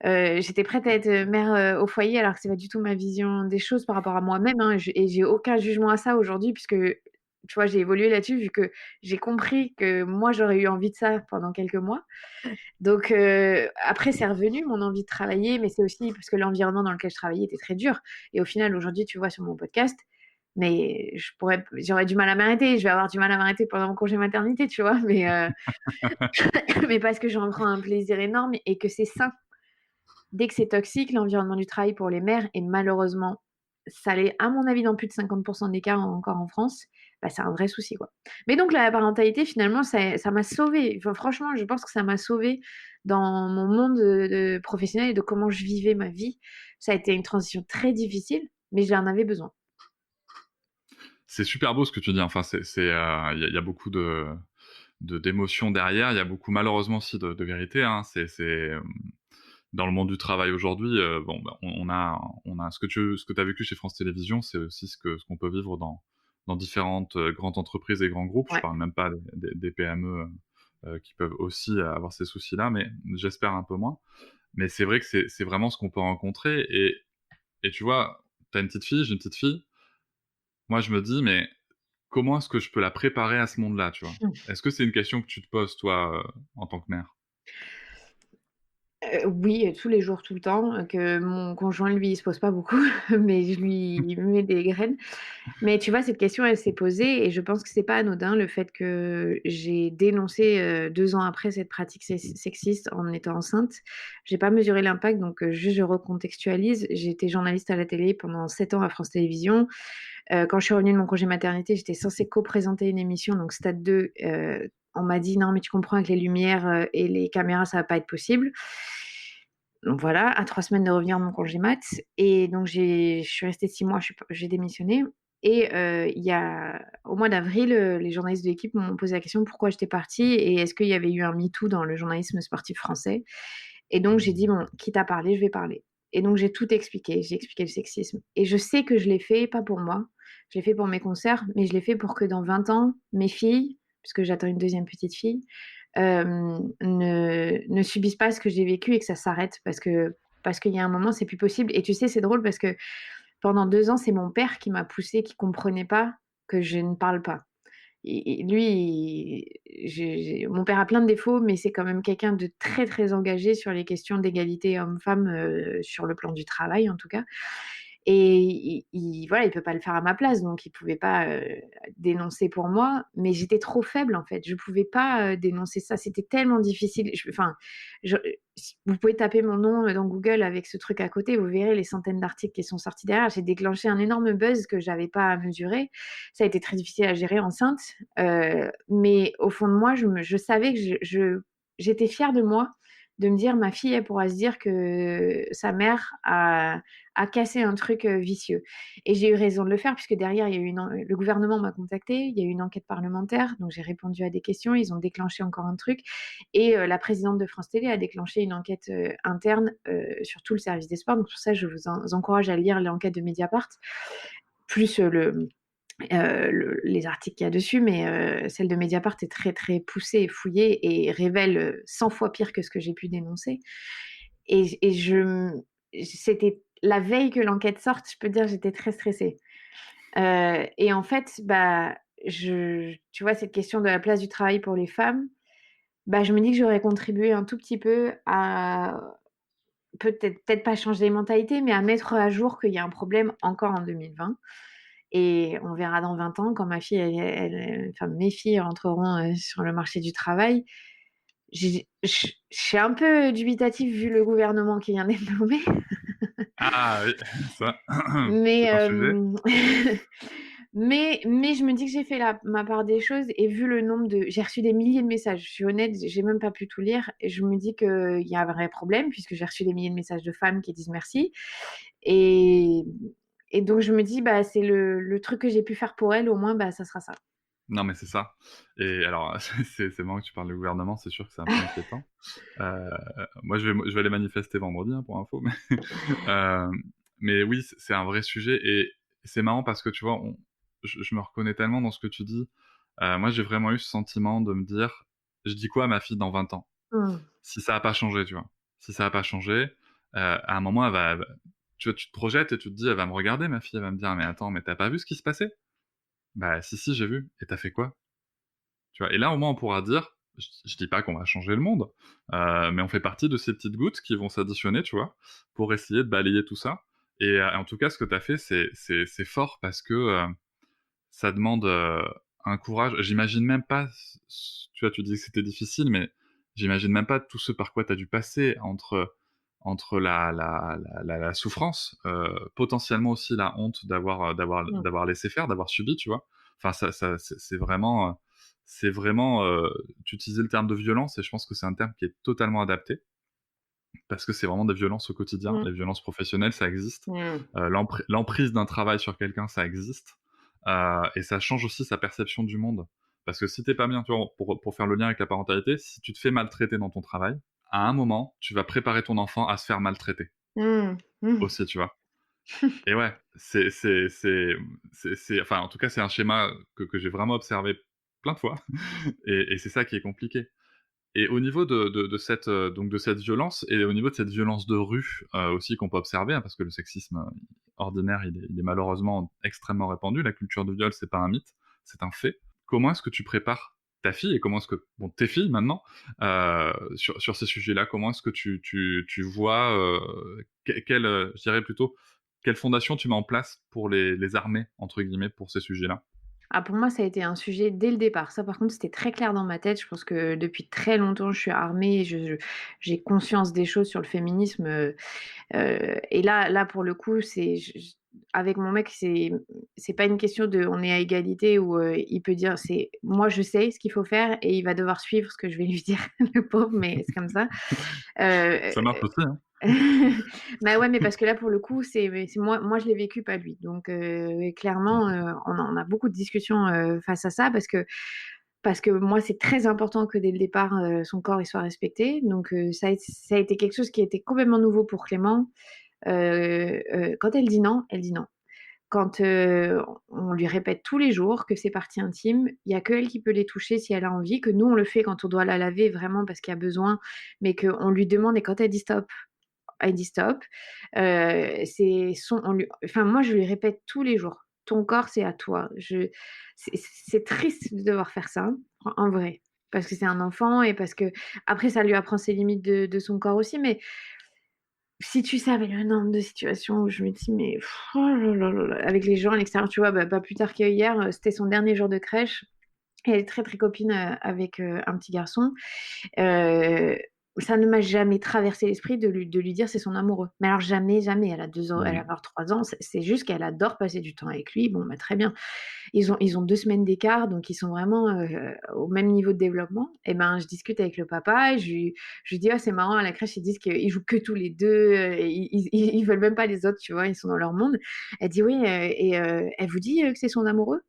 J'étais prête à être, mère, au foyer alors que c'est pas du tout ma vision des choses par rapport à moi-même, hein, et j'ai aucun jugement à ça aujourd'hui puisque, tu vois, j'ai évolué là-dessus vu que j'ai compris que moi j'aurais eu envie de ça pendant quelques mois. Donc après c'est revenu mon envie de travailler, mais c'est aussi parce que l'environnement dans lequel je travaillais était très dur et au final aujourd'hui tu vois sur mon podcast, mais j'aurais du mal à m'arrêter, je vais avoir du mal à m'arrêter pendant mon congé maternité, tu vois? Mais mais parce que j'en prends un plaisir énorme et que c'est sain. Dès que c'est toxique, l'environnement du travail pour les mères et malheureusement, ça l'est à mon avis dans plus de 50 des cas encore en France, bah, c'est un vrai souci, quoi. Mais donc la parentalité finalement ça m'a sauvée. Enfin franchement, je pense que ça m'a sauvée dans mon monde, de professionnel et de comment je vivais ma vie. Ça a été une transition très difficile, mais j'en avais besoin. C'est super beau ce que tu dis. Enfin, il y a beaucoup d'émotions derrière. Il y a beaucoup, malheureusement, aussi de vérité. Hein. Dans le monde du travail aujourd'hui. Bon, bah, on a ce que tu as vécu chez France Télévisions, c'est aussi ce qu'on peut vivre dans différentes grandes entreprises et grands groupes. Je Ouais. parle même pas des PME qui peuvent aussi avoir ces soucis-là, mais j'espère un peu moins. Mais c'est vrai que c'est vraiment ce qu'on peut rencontrer. Et tu vois, tu as une petite fille, j'ai une petite fille. Moi, je me dis, mais comment est-ce que je peux la préparer à ce monde-là, tu vois? Est-ce que c'est une question que tu te poses, toi, en tant que mère? Oui, tous les jours, tout le temps, que mon conjoint, lui, il se pose pas beaucoup, mais je lui mets des graines. Mais tu vois, cette question, elle s'est posée et je pense que c'est pas anodin le fait que j'ai dénoncé, 2 ans après cette pratique sexiste en étant enceinte. J'ai pas mesuré l'impact donc juste je recontextualise. J'ai été journaliste à la télé pendant 7 ans à France Télévisions. Quand je suis revenue de mon congé maternité, j'étais censée co-présenter une émission donc Stade 2, on m'a dit: «Non mais tu comprends avec les lumières, et les caméras, ça va pas être possible». Donc voilà, à 3 semaines de revenir de mon congé mat et donc je suis restée 6 mois, j'ai démissionné et il y a au mois d'avril, les journalistes de l'équipe m'ont posé la question pourquoi j'étais partie et est-ce qu'il y avait eu un MeToo dans le journalisme sportif français? Et donc j'ai dit: «Bon, quitte à parler, je vais parler» et donc j'ai tout expliqué. J'ai expliqué le sexisme et je sais que je l'ai fait pas pour moi, je l'ai fait pour mes consoeurs, mais je l'ai fait pour que dans 20 ans, mes filles, puisque j'attends une deuxième petite fille, ne subissent pas ce que j'ai vécu et que ça s'arrête parce qu'il y a un moment, c'est plus possible et tu sais, c'est drôle parce que pendant 2 ans, c'est mon père qui m'a poussée, qui comprenait pas que je ne parle pas. Et lui, mon père a plein de défauts, mais c'est quand même quelqu'un de très, très engagé sur les questions d'égalité homme-femme, sur le plan du travail en tout cas. Et voilà, il peut pas le faire à ma place, donc il pouvait pas, dénoncer pour moi, mais j'étais trop faible en fait. Je pouvais pas, dénoncer ça, c'était tellement difficile. Je vous pouvez taper mon nom, dans Google avec ce truc à côté, vous verrez les centaines d'articles qui sont sortis derrière. J'ai déclenché un énorme buzz que j'avais pas mesuré. Ça a été très difficile à gérer enceinte, mais au fond de moi, je savais que j'étais fière de moi, de me dire: «Ma fille, elle pourra se dire que sa mère a cassé un truc, vicieux» et j'ai eu raison de le faire puisque derrière, il y a eu le gouvernement m'a contactée, il y a eu une enquête parlementaire, donc j'ai répondu à des questions, ils ont déclenché encore un truc et la présidente de France Télé a déclenché une enquête, interne, sur tout le service des sports, donc pour ça, je vous encourage à lire l'enquête de Mediapart, plus, les articles qu'il y a dessus, mais celle de Mediapart est très, très poussée et fouillée et révèle, 100 fois pire que ce que j'ai pu dénoncer et c'était la veille que l'enquête sorte, je peux te dire, j'étais très stressée. Et en fait, bah, tu vois, cette question de la place du travail pour les femmes, bah, je me dis que j'aurais contribué un tout petit peu à peut-être pas changer les mentalités, mais à mettre à jour qu'il y a un problème encore en 2020 et on verra dans 20 ans quand ma fille, enfin mes filles rentreront, sur le marché du travail. Je suis un peu dubitative vu le gouvernement qui vient d'être nommé, Ah oui, ça, mais c'est un sujet. mais je me dis que j'ai fait ma part des choses et vu le nombre de j'ai reçu des milliers de messages, je suis honnête, j'ai même pas pu tout lire et je me dis qu'il y a un vrai problème puisque j'ai reçu des milliers de messages de femmes qui disent merci et Et donc je me dis: «Bah, c'est le truc que j'ai pu faire pour elle, au moins, bah, ça sera ça». Non, mais c'est ça. Et alors, c'est marrant que tu parles du gouvernement, c'est sûr que c'est un peu inquiétant. Heu, moi, je vais aller manifester vendredi, hein, pour info, mais hem, mais oui, c'est un vrai sujet et c'est marrant parce que, tu vois, je me reconnais tellement dans ce que tu dis. Moi, j'ai vraiment eu ce sentiment de me dire: «Je dis quoi à ma fille dans 20 ans?» Mmh. Si ça a pas changé, tu vois? Si ça a pas changé, à un moment, elle va tu vois, tu te projettes et tu te dis: «Elle va me regarder ma fille, elle va me dire: "Mais attends, mais tu as pas vu ce qui se passait?" «Bah si, si, j'ai vu et tu as fait quoi?» Tu vois? Et là, au moins, on pourra dire, je dis pas qu'on va changer le monde, mais on fait partie de ces petites gouttes qui vont s'additionner, tu vois? Pour essayer de balayer tout ça et en tout cas, ce que tu as fait, c'est fort parce que, ça demande, un courage. J'imagine même pas tu vois, tu dis que c'était difficile, mais j'imagine même pas tout ce par quoi tu as dû passer entre la souffrance, potentiellement aussi la honte Mmh. d'avoir laissé faire, d'avoir subi, tu vois? Enfin ça c'est vraiment, c'est vraiment, tu utilisais le terme de violence et je pense que c'est un terme qui est totalement adapté parce que c'est vraiment des violences au quotidien. Mmh. Les violences professionnelles, ça existe. Mmh. L'emprise d'un travail sur quelqu'un, ça existe. Et ça change aussi sa perception du monde. Parce que si t'es pas bien, tu vois, pour faire le lien avec la parentalité, si tu te fais maltraiter dans ton travail, à un moment, tu vas préparer ton enfant à se faire maltraiter Mmh. Mmh. aussi, tu vois. Et ouais, enfin, en tout cas, c'est un schéma que j'ai vraiment observé plein de fois. Et c'est ça qui est compliqué. Et au niveau de cette, donc de cette violence et au niveau de cette violence de rue, aussi qu'on peut observer, hein, parce que le sexisme, ordinaire, il est malheureusement extrêmement répandu. La culture du viol, c'est pas un mythe, c'est un fait. Comment est-ce que tu prépares ta fille et comment est-ce que bon, tes filles maintenant, sur ces sujets-là? Comment est-ce que tu vois, quelle, je dirais plutôt, quelle fondation tu mets en place pour les «armer» entre guillemets pour ces sujets-là? Ah, pour moi, ça a été un sujet dès le départ. Ça, par contre, c'était très clair dans ma tête. Je pense que depuis très longtemps, je suis armée et j'ai conscience des choses sur le féminisme, et là, pour le coup, c'est avec mon mec, c'est pas une question de on est à égalité ou, il peut dire c'est moi, je sais ce qu'il faut faire et il va devoir suivre ce que je vais lui dire, le pauvre, mais c'est comme ça. Ça marche aussi, hein. Bah, ouais, mais parce que là, pour le coup, c'est moi, je l'ai vécu, pas lui. Donc clairement, on a beaucoup de discussions, face à ça parce que moi, c'est très important que dès le départ, son corps, il soit respecté. Donc ça a été quelque chose qui était complètement nouveau pour Clément. Quand elle dit non, elle dit non. Quand, on lui répète tous les jours que ses parties intimes, il y a qu'elle qui peut les toucher si elle a envie, que nous, on le fait quand on doit la laver vraiment parce qu'il y a besoin, mais qu'on lui demande et quand elle dit stop, elle dit stop. C'est son on lui enfin moi je lui répète tous les jours: «Ton corps, c'est à toi». C'est triste de devoir faire ça, en vrai, parce que c'est un enfant et parce qu'après ça lui apprend ses limites de son corps aussi, mais si tu savais le nombre de situations où je me dis: «Mais oh là là là là», avec les gens à l'extérieur, tu vois? Bah, pas plus tard qu'hier, c'était son dernier jour de crèche. Elle est très, très copine, avec, un petit garçon. Heu, Ça ne m'a jamais traversé l'esprit de lui dire c'est son amoureux. Mais alors jamais, jamais. Elle a 2 ans, elle Mmh. va avoir 3 ans, c'est juste qu'elle adore passer du temps avec lui. Bon, bah, très bien. Ils ont 2 semaines d'écart, donc ils sont vraiment, au même niveau de développement. Et ben, je discute avec le papa et je lui dis: «Ah, c'est marrant à la crèche, ils disent qu'ils jouent que tous les 2, et ils veulent même pas les autres, tu vois? Ils sont dans leur monde». Elle dit: «Oui, elle vous dit, que c'est son amoureux?»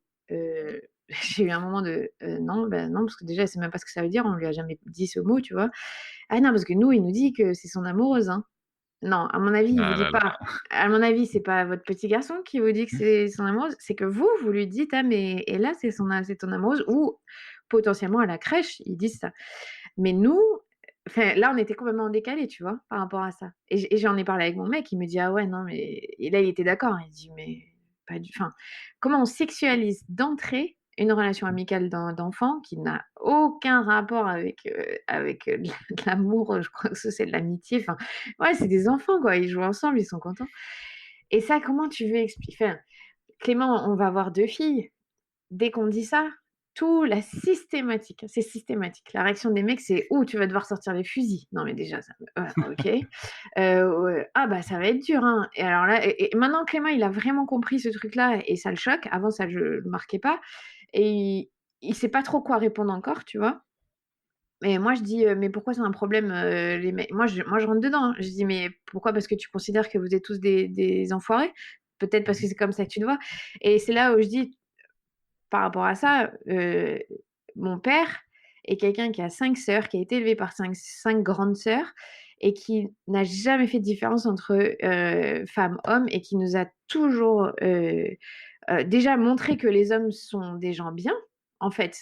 J'ai eu un moment de: Non, bah, non, parce que déjà elle sait même pas ce que ça veut dire, on lui a jamais dit ce mot, tu vois?» «Ah non, parce que nous, il nous dit que c'est son amoureuse, hein». «Non, à mon avis, il vous Ah dit là là. pas. À mon avis, c'est pas votre petit garçon qui vous dit que c'est son amoureuse, c'est que vous lui dites: "Ah mais et là, c'est ton amoureuse" ou potentiellement à la crèche, ils disent ça. Mais nous, enfin, là, on était complètement en décalé, tu vois, par rapport à ça. Et j'en ai parlé avec mon mec, il me dit: «Ah ouais, non mais» et là, il était d'accord, il dit: «Mais pas du enfin, comment on sexualise d'entrée une relation amicale d'enfant qui n'a aucun rapport avec, de l'amour, je crois que ça, c'est de l'amitié, enfin, ouais, c'est des enfants, quoi, ils jouent ensemble, ils sont contents». Et ça, comment tu veux expliquer enfin, Clément, on va avoir 2 filles. Dès qu'on dit ça, tout la systématique, c'est systématique. La réaction des mecs, c'est: «Ouh, tu vas devoir sortir les fusils». Non, mais déjà ça OK. Ouais, «Ah bah, ça va être dur, hein», et alors là et maintenant Clément, il a vraiment compris ce truc-là et ça le choque. Avant ça le marquait pas et il sait pas trop quoi répondre encore, tu vois? Et moi je dis: «Mais pourquoi c'est un problème, les mecs?» Moi je rentre dedans, hein. Je dis: «Mais pourquoi? Parce que tu considères que vous êtes tous des enfoirés?» peut-être parce que c'est comme ça que tu te vois. Et c'est là où je dis, par rapport à ça, mon père est quelqu'un qui a 5 sœurs, qui a été élevé par cinq grandes sœurs et qui n'a jamais fait de différence entre femmes, hommes et qui nous a toujours déjà montré que les hommes sont des gens bien, en fait.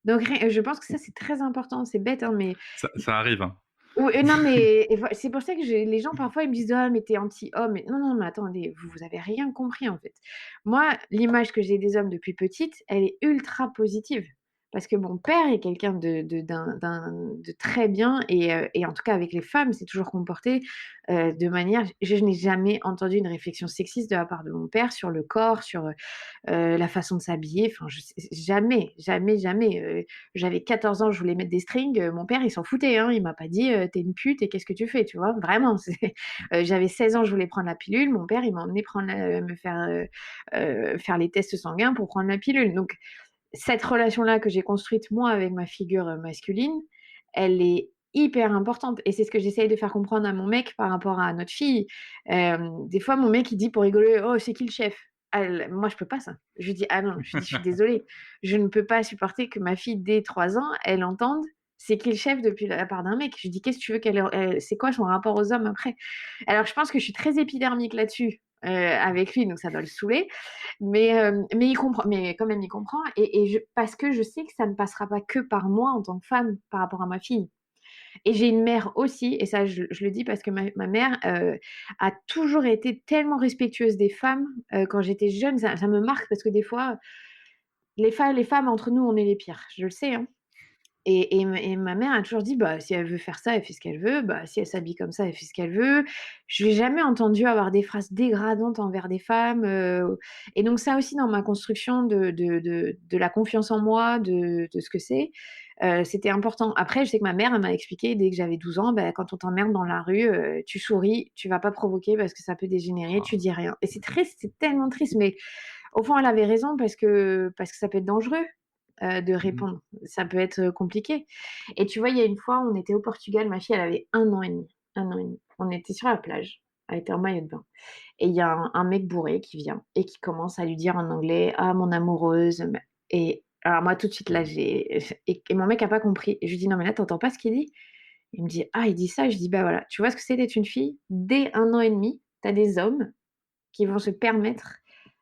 Donc, je pense que ça, c'est très important. C'est bête, hein, mais Ça arrive, hein. non, mais c'est pour ça que les gens, parfois, ils me disent: «Ah, mais t'es anti-homme». Mais non, non, mais attendez, vous avez rien compris, en fait. Moi, l'image que j'ai des hommes depuis petite, elle est ultra positive. Parce que mon père est quelqu'un de très bien et en tout cas, avec les femmes, s'est toujours comporté de manière. Je n'ai jamais entendu une réflexion sexiste de la part de mon père sur le corps, sur la façon de s'habiller. Enfin, jamais, jamais, jamais. J'avais 14 ans, je voulais mettre des strings. Mon père, il s'en foutait. Hein, il m'a pas dit t'es une pute et qu'est-ce que tu fais, tu vois. Vraiment. J'avais 16 ans, je voulais prendre la pilule. Mon père, il m'a emmené me faire les tests sanguins pour prendre la pilule. Donc, cette relation-là que j'ai construite moi avec ma figure masculine, elle est hyper importante. Et c'est ce que j'essaye de faire comprendre à mon mec par rapport à notre fille. Des fois, mon mec, il dit pour rigoler, oh, c'est qui le chef? Moi, je peux pas ça. Je lui dis, ah non, je lui dis, je suis désolée. Je ne peux pas supporter que ma fille, dès 3 ans, elle entende c'est qui le chef depuis la part d'un mec. Je lui dis, qu'est-ce que tu veux c'est quoi son rapport aux hommes après? Alors, je pense que je suis très épidermique là-dessus avec lui, donc ça doit le saouler. Mais il comprend, mais quand même, il comprend. Parce que je sais que ça ne passera pas que par moi en tant que femme par rapport à ma fille. Et j'ai une mère aussi, et ça, je le dis parce que ma mère a toujours été tellement respectueuse des femmes. Quand j'étais jeune, ça me marque parce que des fois, les femmes, entre nous, on est les pires. Je le sais, hein. Et ma mère a toujours dit, bah, si elle veut faire ça, elle fait ce qu'elle veut. Bah, si elle s'habille comme ça, elle fait ce qu'elle veut. Je l'ai jamais entendue avoir des phrases dégradantes envers des femmes. Et donc ça aussi, dans ma construction de la confiance en moi, de ce que c'est, c'était important. Après, je sais que ma mère, elle m'a expliqué, dès que j'avais 12 ans, bah, quand on t'emmerde dans la rue, tu souris, tu vas pas provoquer parce que ça peut dégénérer, tu Ah, dis rien. Et c'est triste, c'est tellement triste, mais au fond, elle avait raison parce que ça peut être dangereux de mmh. répondre. Ça peut être compliqué. Et tu vois, il y a une fois, on était au Portugal, ma fille, elle avait 1 an et demi. 1 an et demi. On était sur la plage, elle était en maillot de bain. Et il y a un mec bourré qui vient et qui commence à lui dire en anglais: «Ah, mon amoureuse». Et alors, moi, tout de suite, là, et mon mec a pas compris. Et je lui dis: «Non, mais là, t'entends pas ce qu'il dit?» Il me dit: «Ah, il dit ça?» Je dis: «Bah voilà, tu vois ce que c'est d'être une fille? Dès 1 an et demi, t'as des hommes qui vont se permettre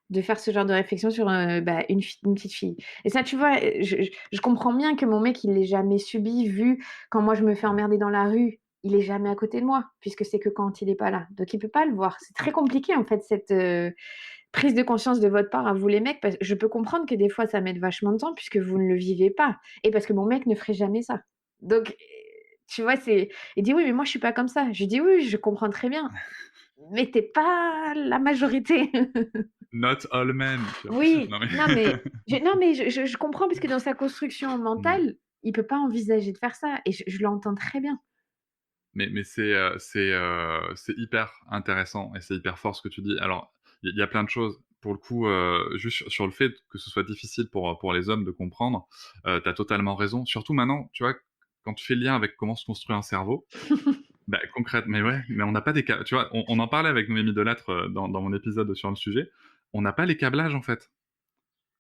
de faire ce genre de réflexion sur bah, une petite fille. Et ça, tu vois, je comprends bien que mon mec, il l'ait jamais subi, vu quand moi je me fais emmerder dans la rue, il est jamais à côté de moi, puisque c'est que quand il est pas là. Donc il peut pas le voir. C'est très compliqué, en fait, cette prise de conscience de votre part à vous les mecs, parce que je peux comprendre que des fois ça mette vachement de temps puisque vous ne le vivez pas et parce que mon mec ne ferait jamais ça. Donc tu vois, il dit: «Oui, mais moi je suis pas comme ça». Je lui dis: «Oui, je comprends très bien, mais tu es pas la majorité». Not all men, tu vois? Oui, Non mais non mais je comprends parce que dans sa construction mmh. mentale, il peut pas envisager de faire ça et je l'entends très bien. Mais c'est hyper intéressant et c'est hyper fort ce que tu dis. Alors, il y a plein de choses. Pour le coup, juste sur le fait que ce soit difficile pour les hommes de comprendre, tu as totalement raison. Surtout maintenant, tu vois, quand tu fais le lien avec comment se construit un cerveau, bah, concrètement, mais ouais, mais on n'a pas des tu vois, on en parlait avec Noémie Delattre, dans mon épisode sur le sujet. On n'a pas les câblages, en fait,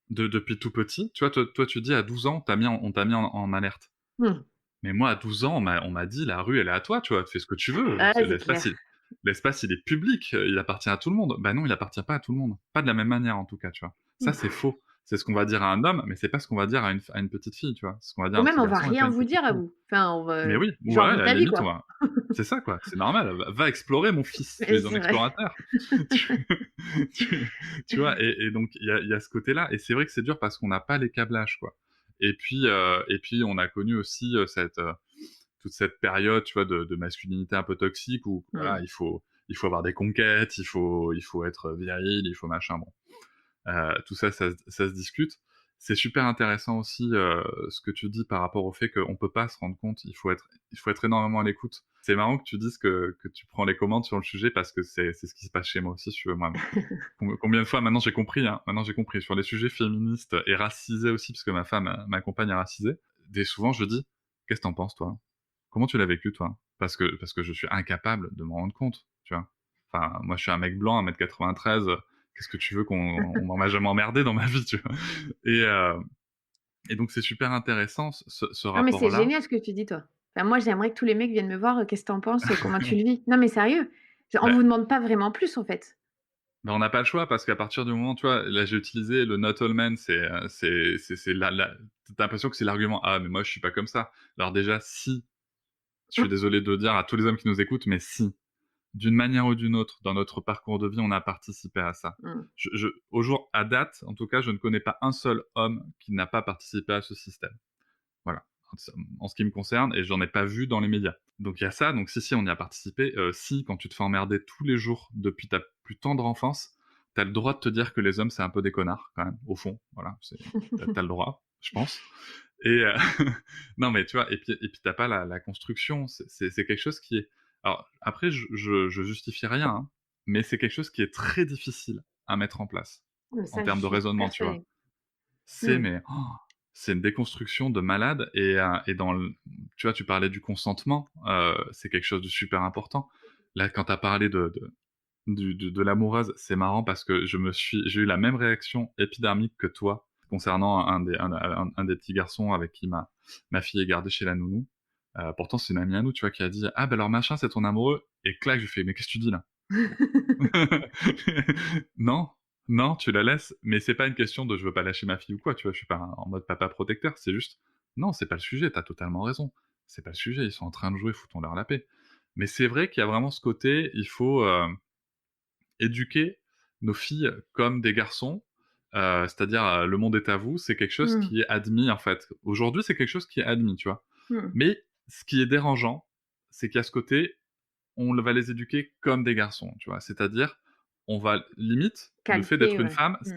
depuis tout petit. Tu vois, toi, tu dis à 12 ans, on t'a mis en alerte. Mmh. Mais moi, à 12 ans, on m'a dit: «La rue, elle est à toi, tu vois? Fais ce que tu veux. Ah, C'est c'est clair. l'espace, il est public, il appartient à tout le monde». Bah non, il appartient pas à tout le monde. Pas de la même manière, en tout cas, tu vois? Ça, c'est Mmh. faux. C'est ce qu'on va dire à un homme, mais c'est pas ce qu'on va dire à une petite fille, tu vois? C'est ce qu'on va dire à Ou un même petit on va garçon et pas à rien une vous petite dire à fille. vous. Enfin, on va Mais oui, ouais, genre à vis la ta vie, limite, on quoi. va c'est ça, quoi, c'est normal. Va explorer mon fils, tu Et es un c'est vrai. explorateur. Tu tu tu vois? Et donc il y a ce côté-là et c'est vrai que c'est dur parce qu'on n'a pas les câblages, quoi. Et puis on a connu aussi, toute cette période, tu vois, de masculinité un peu toxique où voilà, Mmh. il faut avoir des conquêtes, il faut être viril, il faut machin, bon. Tout ça, ça se discute. C'est super intéressant aussi, ce que tu dis par rapport au fait qu'on peut pas se rendre compte. Il faut être énormément à l'écoute. C'est marrant que tu dises que tu prends les commandes sur le sujet parce que c'est ce qui se passe chez moi aussi, si tu veux, moi. Combien de fois maintenant j'ai compris, hein, maintenant j'ai compris sur les sujets féministes et racisés aussi, parce que ma compagne est racisée. Dès souvent je dis: «Qu'est-ce que tu en penses toi? Comment tu l'as vécu toi?» Parce que je suis incapable de me rendre compte, tu vois? Enfin, moi je suis un mec blanc, 1m93, qu'est-ce que tu veux on m'a jamais emmerdé dans ma vie, tu vois. Et, euh, et donc c'est super intéressant ce Non, mais c'est rapport-là. génial ce que tu dis, toi. Enfin, moi, j'aimerais que tous les mecs viennent me voir, qu'est-ce que tu en penses, comment tu le vis? Non, mais sérieux, on Bah, vous demande pas vraiment plus, en fait. bah, on n'a pas le choix parce qu'à partir du moment, tu vois, là j'ai utilisé le not all men, c'est t'as l'impression que c'est l'argument. Ah, mais moi je suis pas comme ça. Alors déjà, si, je suis désolé de le dire à tous les hommes qui nous écoutent, mais si, d'une manière ou d'une autre, dans notre parcours de vie, on a participé à ça. Mmh. Au jour, à date, en tout cas, je ne connais pas un seul homme qui n'a pas participé à ce système. Voilà. En ce qui me concerne, et j'en ai pas vu dans les médias. Donc il y a ça, donc si, on y a participé. Si, quand tu te fais emmerder tous les jours depuis ta plus tendre enfance, t'as le droit de te dire que les hommes, c'est un peu des connards, quand même, au fond. Voilà, t'as le droit, je pense. Et non, mais tu vois, et puis t'as pas la construction. C'est quelque chose qui est. Alors après, je justifie rien, hein, mais c'est quelque chose qui est très difficile à mettre en place Mais en ça, je termes de suis raisonnement, tu vois. persuadée. C'est Mmh. mais c'est une déconstruction de malade. Et dans le, tu vois, tu parlais du consentement, c'est quelque chose de super important. Là, quand tu as parlé de l'amoureuse, c'est marrant parce que j'ai eu la même réaction épidermique que toi concernant un des petits garçons avec qui ma fille est gardée chez la nounou. Pourtant, c'est une amie à nous, tu vois, qui a dit: ah, ben alors machin, c'est ton amoureux. Et clac, je fais: mais qu'est-ce que tu dis là? Non, non, tu la laisses, mais c'est pas une question de je veux pas lâcher ma fille ou quoi, tu vois, je suis pas en mode papa protecteur, c'est juste, non, c'est pas le sujet, t'as totalement raison. C'est pas le sujet, ils sont en train de jouer, foutons-leur la paix. Mais c'est vrai qu'il y a vraiment ce côté, il faut éduquer nos filles comme des garçons, c'est-à-dire le monde est à vous, c'est quelque chose Mmh. qui est admis en fait. Aujourd'hui, c'est quelque chose qui est admis, tu vois. Mmh. Mais ce qui est dérangeant, c'est qu'il y a ce côté, on va les éduquer comme des garçons, tu vois. C'est-à-dire, on va limite le fait Calqué, d'être une ouais. femme. Mmh.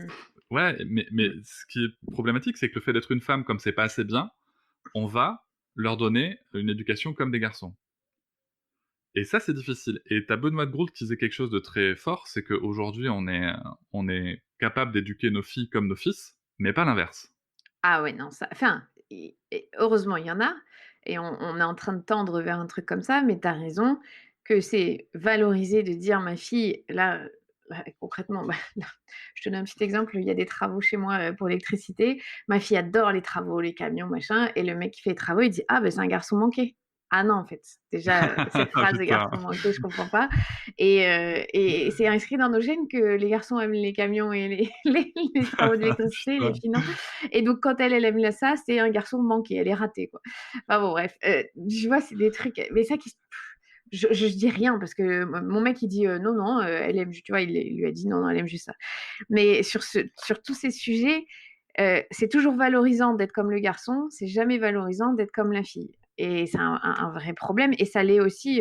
Ouais, mais Mmh. ce qui est problématique, c'est que le fait d'être une femme, comme c'est pas assez bien, on va leur donner une éducation comme des garçons. Et ça, c'est difficile. Et t'as Benoît de Groult qui disait quelque chose de très fort, c'est qu'aujourd'hui, on est capable d'éduquer nos filles comme nos fils, mais pas l'inverse. Ah ouais, non, ça enfin et heureusement, il y en a et on est en train de tendre vers un truc comme ça, mais tu as raison que c'est valoriser de dire: «Ma fille» là, concrètement, bah, là, je te donne un petit exemple, il y a des travaux chez moi, pour l'électricité. Ma fille adore les travaux, les camions, machin et le mec qui fait les travaux, il dit: «Ah ben c'est un garçon manqué». Ah non, en fait, déjà, cette Ah phrase de putain, garçon manqué, je comprends pas et c'est inscrit dans nos gènes que les garçons aiment les camions et les les travaux d'électricité et les putain. filles non. Et donc quand elle aime là ça, c'est un garçon manqué, elle est ratée, quoi. Enfin bon bref, tu vois, c'est des trucs mais ça qui je dis rien parce que mon mec il dit: «Non, non, elle aime» tu vois, il lui a dit: «Non, non, elle aime juste ça». Mais sur tous ces sujets, c'est toujours valorisant d'être comme le garçon, c'est jamais valorisant d'être comme la fille et c'est un vrai problème et ça l'est aussi,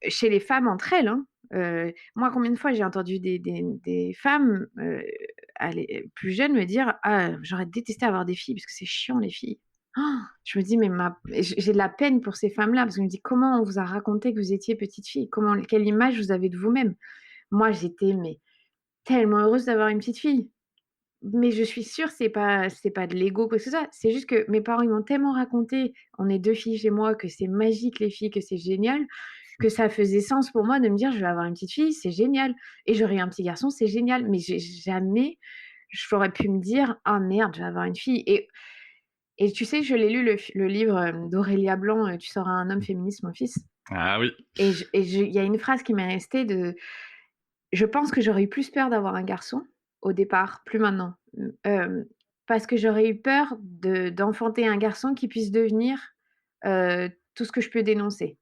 chez les femmes entre elles, hein. Moi, combien de fois j'ai entendu des femmes, plus jeunes me dire: «Ah, j'aurais détesté avoir des filles parce que c'est chiant les filles». Ah, je me dis: «Mais ma» j'ai de la peine pour ces femmes-là parce que je me dis: «Comment on vous a raconté que vous étiez petite fille? Comment quelle image vous avez de vous-même?» Moi, j'étais mais tellement heureuse d'avoir une petite fille. Mais je suis sûre, c'est pas de l'ego quoi que ce soit. C'est juste que mes parents, ils m'ont tellement raconté, on est 2 filles chez moi, que c'est magique les filles, que c'est génial, que ça faisait sens pour moi de me dire: «Je vais avoir une petite fille, c'est génial et j'aurai un petit garçon, c'est génial». Mais j'ai jamais j'aurais pu me dire: «Ah merde, je vais avoir une fille» et tu sais, je l'ai lu le livre, d'Aurélia Blanc, «Tu seras un homme féministe, mon fils» Ah oui. et il y a une phrase qui m'est restée de je pense que j'aurais eu plus peur d'avoir un garçon au départ, plus maintenant. Parce que j'aurais eu peur d'enfanter un garçon qui puisse devenir, tout ce que je peux dénoncer.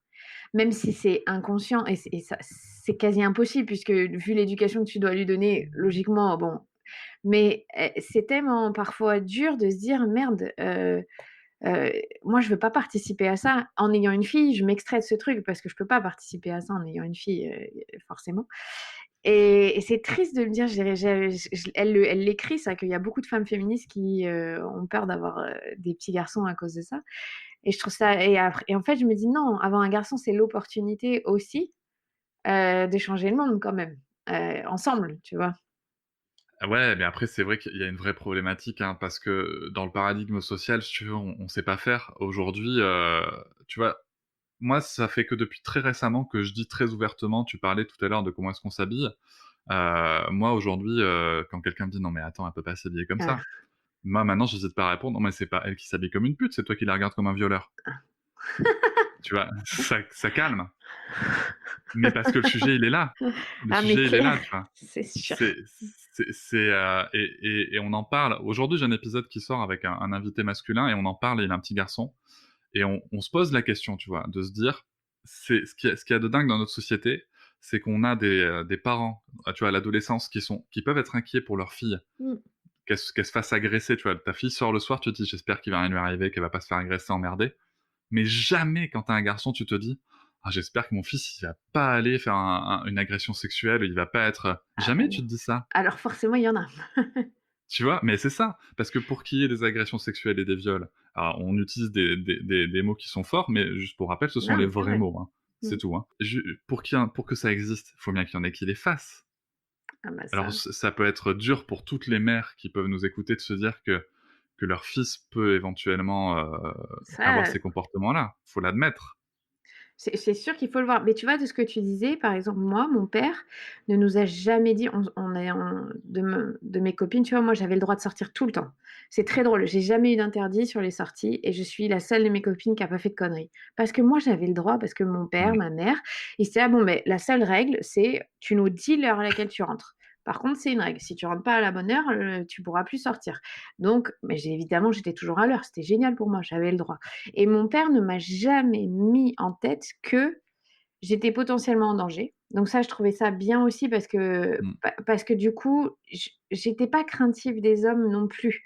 Même si c'est inconscient et ça c'est quasi impossible puisque vu l'éducation que tu dois lui donner, logiquement, bon mais, c'est tellement parfois dur de se dire: «Merde, heu, moi je veux pas participer à ça». En ayant une fille, je m'extrais de ce truc parce que je peux pas participer à ça en ayant une fille, forcément et c'est triste de me dire, elle l'écrit ça, qu'il y a beaucoup de femmes féministes qui, ont peur d'avoir, des petits garçons à cause de ça et je trouve ça et en fait, je me dis: «Non, avoir un garçon, c'est l'opportunité aussi, de changer le monde quand même, ensemble», tu vois? Ah ouais, mais après, c'est vrai qu'il y a une vraie problématique, hein, parce que dans le paradigme social, si tu veux, on sait pas faire. Aujourd'hui, tu vois, moi, ça fait que depuis très récemment que je dis très ouvertement, tu parlais tout à l'heure de comment est-ce qu'on s'habille. Moi, aujourd'hui, quand quelqu'un me dit: «Non mais attends, elle peut pas s'habiller comme Ah, ça», moi, maintenant, j'hésite pas à répondre: «Non mais c'est pas elle qui s'habille comme une pute, c'est toi qui la regardes comme un violeur». ah. Tu vois? Ça calme, mais parce que le sujet, il est là. Le Ah mais sujet, il est clair, là, tu vois? c'est sûr. Et on en parle. Aujourd'hui, j'ai un épisode qui sort avec un invité masculin et on en parle et il a un petit garçon et on se pose la question, tu vois? De se dire, c'est ce qu'il y a de dingue dans notre société, c'est qu'on a des parents, tu vois, à l'adolescence qui peuvent être inquiets pour leur fille, Mmh. qu'elle se fasse agresser, tu vois? Ta fille sort le soir, tu te dis: «J'espère qu'il va rien lui arriver, qu'elle va pas se faire agresser, emmerder». Mais jamais quand tu un garçon, tu te dis: «Ah j'espère que mon fils, il va pas aller faire une agression sexuelle, il va pas être» Ah bah jamais tu non. te dis ça, Alors forcément, il y en a. tu vois? Mais c'est ça, parce que pour qu'il y ait des agressions sexuelles et des viols, alors on utilise des mots qui sont forts, mais juste pour rappel, ce sont Non, les mais c'est vrais vrai. mots, hein. Mmh. C'est tout, hein. Pour que ça existe, il faut bien qu'il y en ait qui les fassent. Ah bah Alors ça ça peut être dur pour toutes les mères qui peuvent nous écouter de se dire que leur fils peut éventuellement, avoir ça, ces comportements-là, faut l'admettre. c'est sûr qu'il faut le voir. Mais tu vois, de ce que tu disais, par exemple, moi, mon père ne nous a jamais dit on est on de mes copines, tu vois, moi, j'avais le droit de sortir tout le temps. C'est très drôle, j'ai jamais eu d'interdit sur les sorties et je suis la seule de mes copines qui a pas fait de conneries. Parce que moi, j'avais le droit, parce que mon père, Mmh. ma mère, ils se disaient: «Ah bon, mais la seule règle, c'est tu nous dis l'heure à laquelle tu rentres. Par contre, c'est une règle, si tu rentres pas à la bonne heure, tu pourras plus sortir». Donc mais évidemment, j'étais toujours à l'heure, c'était génial pour moi, j'avais le droit. Et mon père ne m'a jamais mis en tête que j'étais potentiellement en danger. Donc ça, je trouvais ça bien aussi Mmh. parce que du coup, j'étais pas craintive des hommes non plus.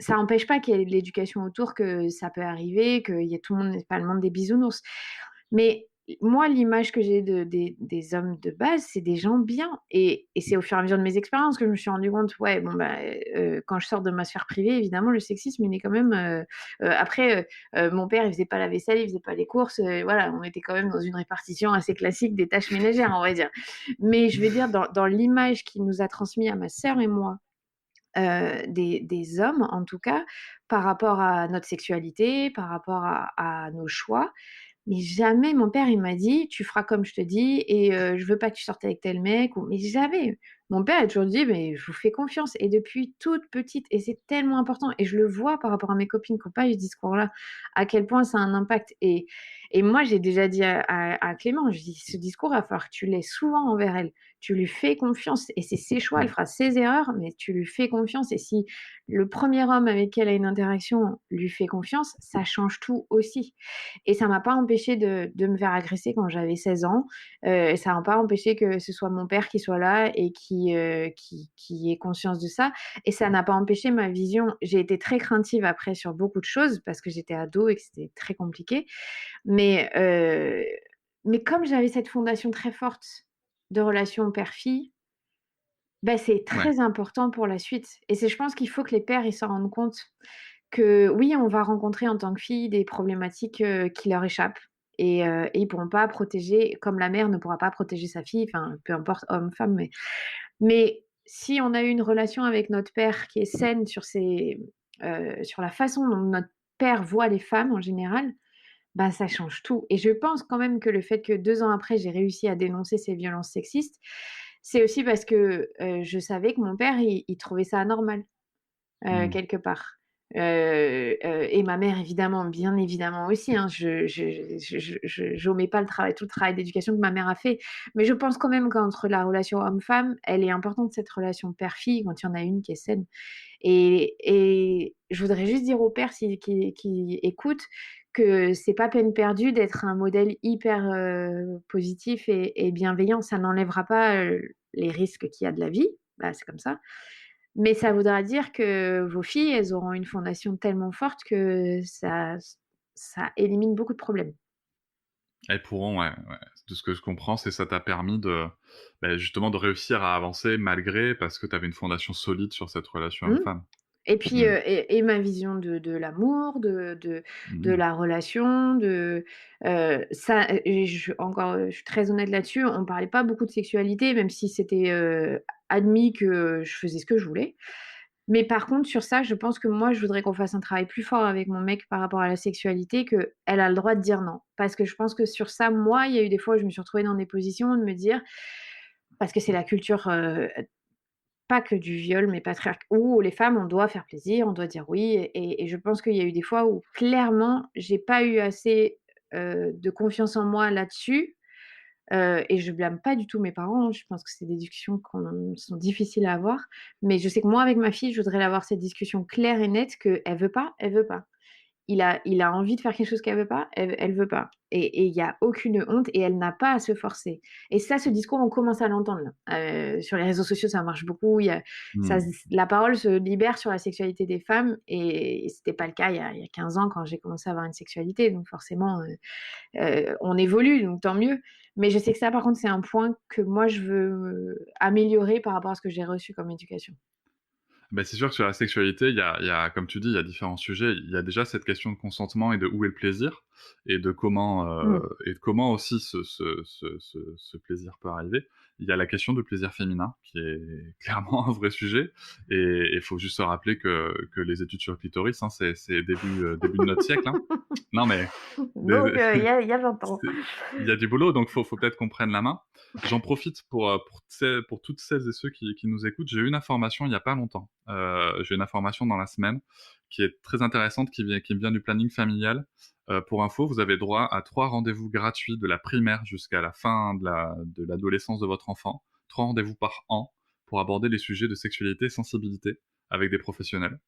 Ça empêche pas qu'il y ait de l'éducation autour, que ça peut arriver, qu'il y ait tout le monde n'est pas le monde des bisounours. Mais moi, l'image que j'ai des hommes de base, c'est des gens bien et c'est au fur et à mesure de mes expériences que je me suis rendu compte, ouais, bon, bah, quand je sors de ma sphère privée, évidemment, le sexisme, il est quand même, après, mon père, il faisait pas la vaisselle, il faisait pas les courses, voilà, on était quand même dans une répartition assez classique des tâches ménagères, on va dire. Mais je veux dire dans l'image qu'il nous a transmis à ma sœur et moi, des hommes, en tout cas, par rapport à notre sexualité, par rapport à nos choix, mais jamais mon père, il m'a dit: «Tu feras comme je te dis et je veux pas que tu sortes avec tel mec» ou mais jamais. Mon père a toujours dit: «Mais je vous fais confiance» et depuis toute petite et c'est tellement important et je le vois par rapport à mes copines qui ont pas eu ce discours-là, à quel point ça a un impact et moi, j'ai déjà dit à Clément, je dis: «Ce discours, il va falloir que tu l'aies souvent envers elle. Tu lui fais confiance et c'est ses choix, elle Mmh. fera ses erreurs, mais tu lui fais confiance et si le premier homme avec qui elle a une interaction lui fait confiance, ça change tout aussi». Et ça m'a pas empêché de me faire agresser quand j'avais 16 ans, ça m'a pas empêché que ce soit mon père qui soit là et qui ait conscience de ça et ça n'a pas empêché ma vision. J'ai été très craintive après sur beaucoup de choses parce que j'étais ado et que c'était très compliqué, mais comme j'avais cette fondation très forte de relation père-fille, bah, c'est Ouais. très important pour la suite et je pense qu'il faut que les pères, ils s'en rendent compte que oui, on va rencontrer en tant que fille des problématiques, qui leur échappent et ils pourront pas protéger comme la mère ne pourra pas protéger sa fille, enfin, peu importe homme, femme, mais si on a eu une relation avec notre père qui est saine sur la façon dont notre père voit les femmes en général, bah, ça change tout et je pense quand même que le fait que 2 ans après, j'ai réussi à dénoncer ces violences sexistes, c'est aussi parce que, je savais que mon père, il trouvait ça anormal. Mmh. Quelque part. Et ma mère évidemment, bien évidemment aussi, hein, j'omets pas le travail tout le travail d'éducation que ma mère a fait. Mais je pense quand même qu'entre la relation homme-femme, elle est importante cette relation père-fille quand il y en a une qui est saine. Et je voudrais juste dire aux pères qui écoutent que c'est pas peine perdue d'être un modèle hyper, positif et bienveillant. Ça n'enlèvera pas, les risques qu'il y a de la vie, bah, c'est comme ça. Mais ça voudra dire que vos filles, elles auront une fondation tellement forte que ça élimine beaucoup de problèmes. Elles pourront, ouais, ouais. De ce que je comprends, c'est ça t'a permis justement de réussir à avancer malgré parce que tu avais une fondation solide sur cette relation Mmh. homme-femme. Et puis, Mmh. et ma vision de l'amour, de Mmh. la relation, ça et je suis très honnête là-dessus, on parlait pas beaucoup de sexualité, même si c'était, admis que je faisais ce que je voulais. Mais par contre, sur ça, je pense que moi, je voudrais qu'on fasse un travail plus fort avec mon mec par rapport à la sexualité, qu'elle a le droit de dire non. Parce que je pense que sur ça, moi, il y a eu des fois où je me suis retrouvée dans des positions de me dire: parce que c'est la culture, pas que du viol, mais patriarc où les femmes, on doit faire plaisir, on doit dire oui et je pense qu'il y a eu des fois où clairement, j'ai pas eu assez, de confiance en moi là-dessus, et je blâme pas du tout mes parents, hein. Je pense que c'est des discussions qu'on sont difficiles à avoir, mais je sais que moi, avec ma fille, je voudrais avoir cette discussion claire et nette qu'elle veut pas, elle veut pas. Il a envie de faire quelque chose qu'elle veut pas, elle veut pas et il y a aucune honte et elle n'a pas à se forcer et ça, ce discours, on commence à l'entendre là. Sur les réseaux sociaux, ça marche beaucoup, il y a ça Mmh. s la parole se libère sur la sexualité des femmes et c'était pas le cas il y a 15 ans quand j'ai commencé à avoir une sexualité donc forcément, on évolue donc tant mieux. Mais je sais que ça, par contre, c'est un point que moi je veux améliorer par rapport à ce que j'ai reçu comme éducation. Bah, c'est sûr que sur la sexualité, il y a comme tu dis, il y a différents sujets. Il y a déjà cette question de consentement et de où est le plaisir Mmh. et de comment aussi ce plaisir peut arriver. Il y a la question du plaisir féminin qui est clairement un vrai sujet et il faut juste se rappeler que les études sur le clitoris, hein, c'est début de notre siècle, hein. Non mais Donc des il y a 20 ans. c'est il y a du boulot, donc faut peut-être qu'on prenne la main. J'en profite pour toutes celles et ceux qui nous écoutent. J'ai eu une information il y a pas longtemps. J'ai une information dans la semaine qui est très intéressante, qui me vient du planning familial. Pour info, vous avez droit à 3 rendez-vous gratuits de la primaire jusqu'à la fin de l'adolescence de votre enfant. 3 rendez-vous par an pour aborder les sujets de sexualité et sensibilité avec des professionnels.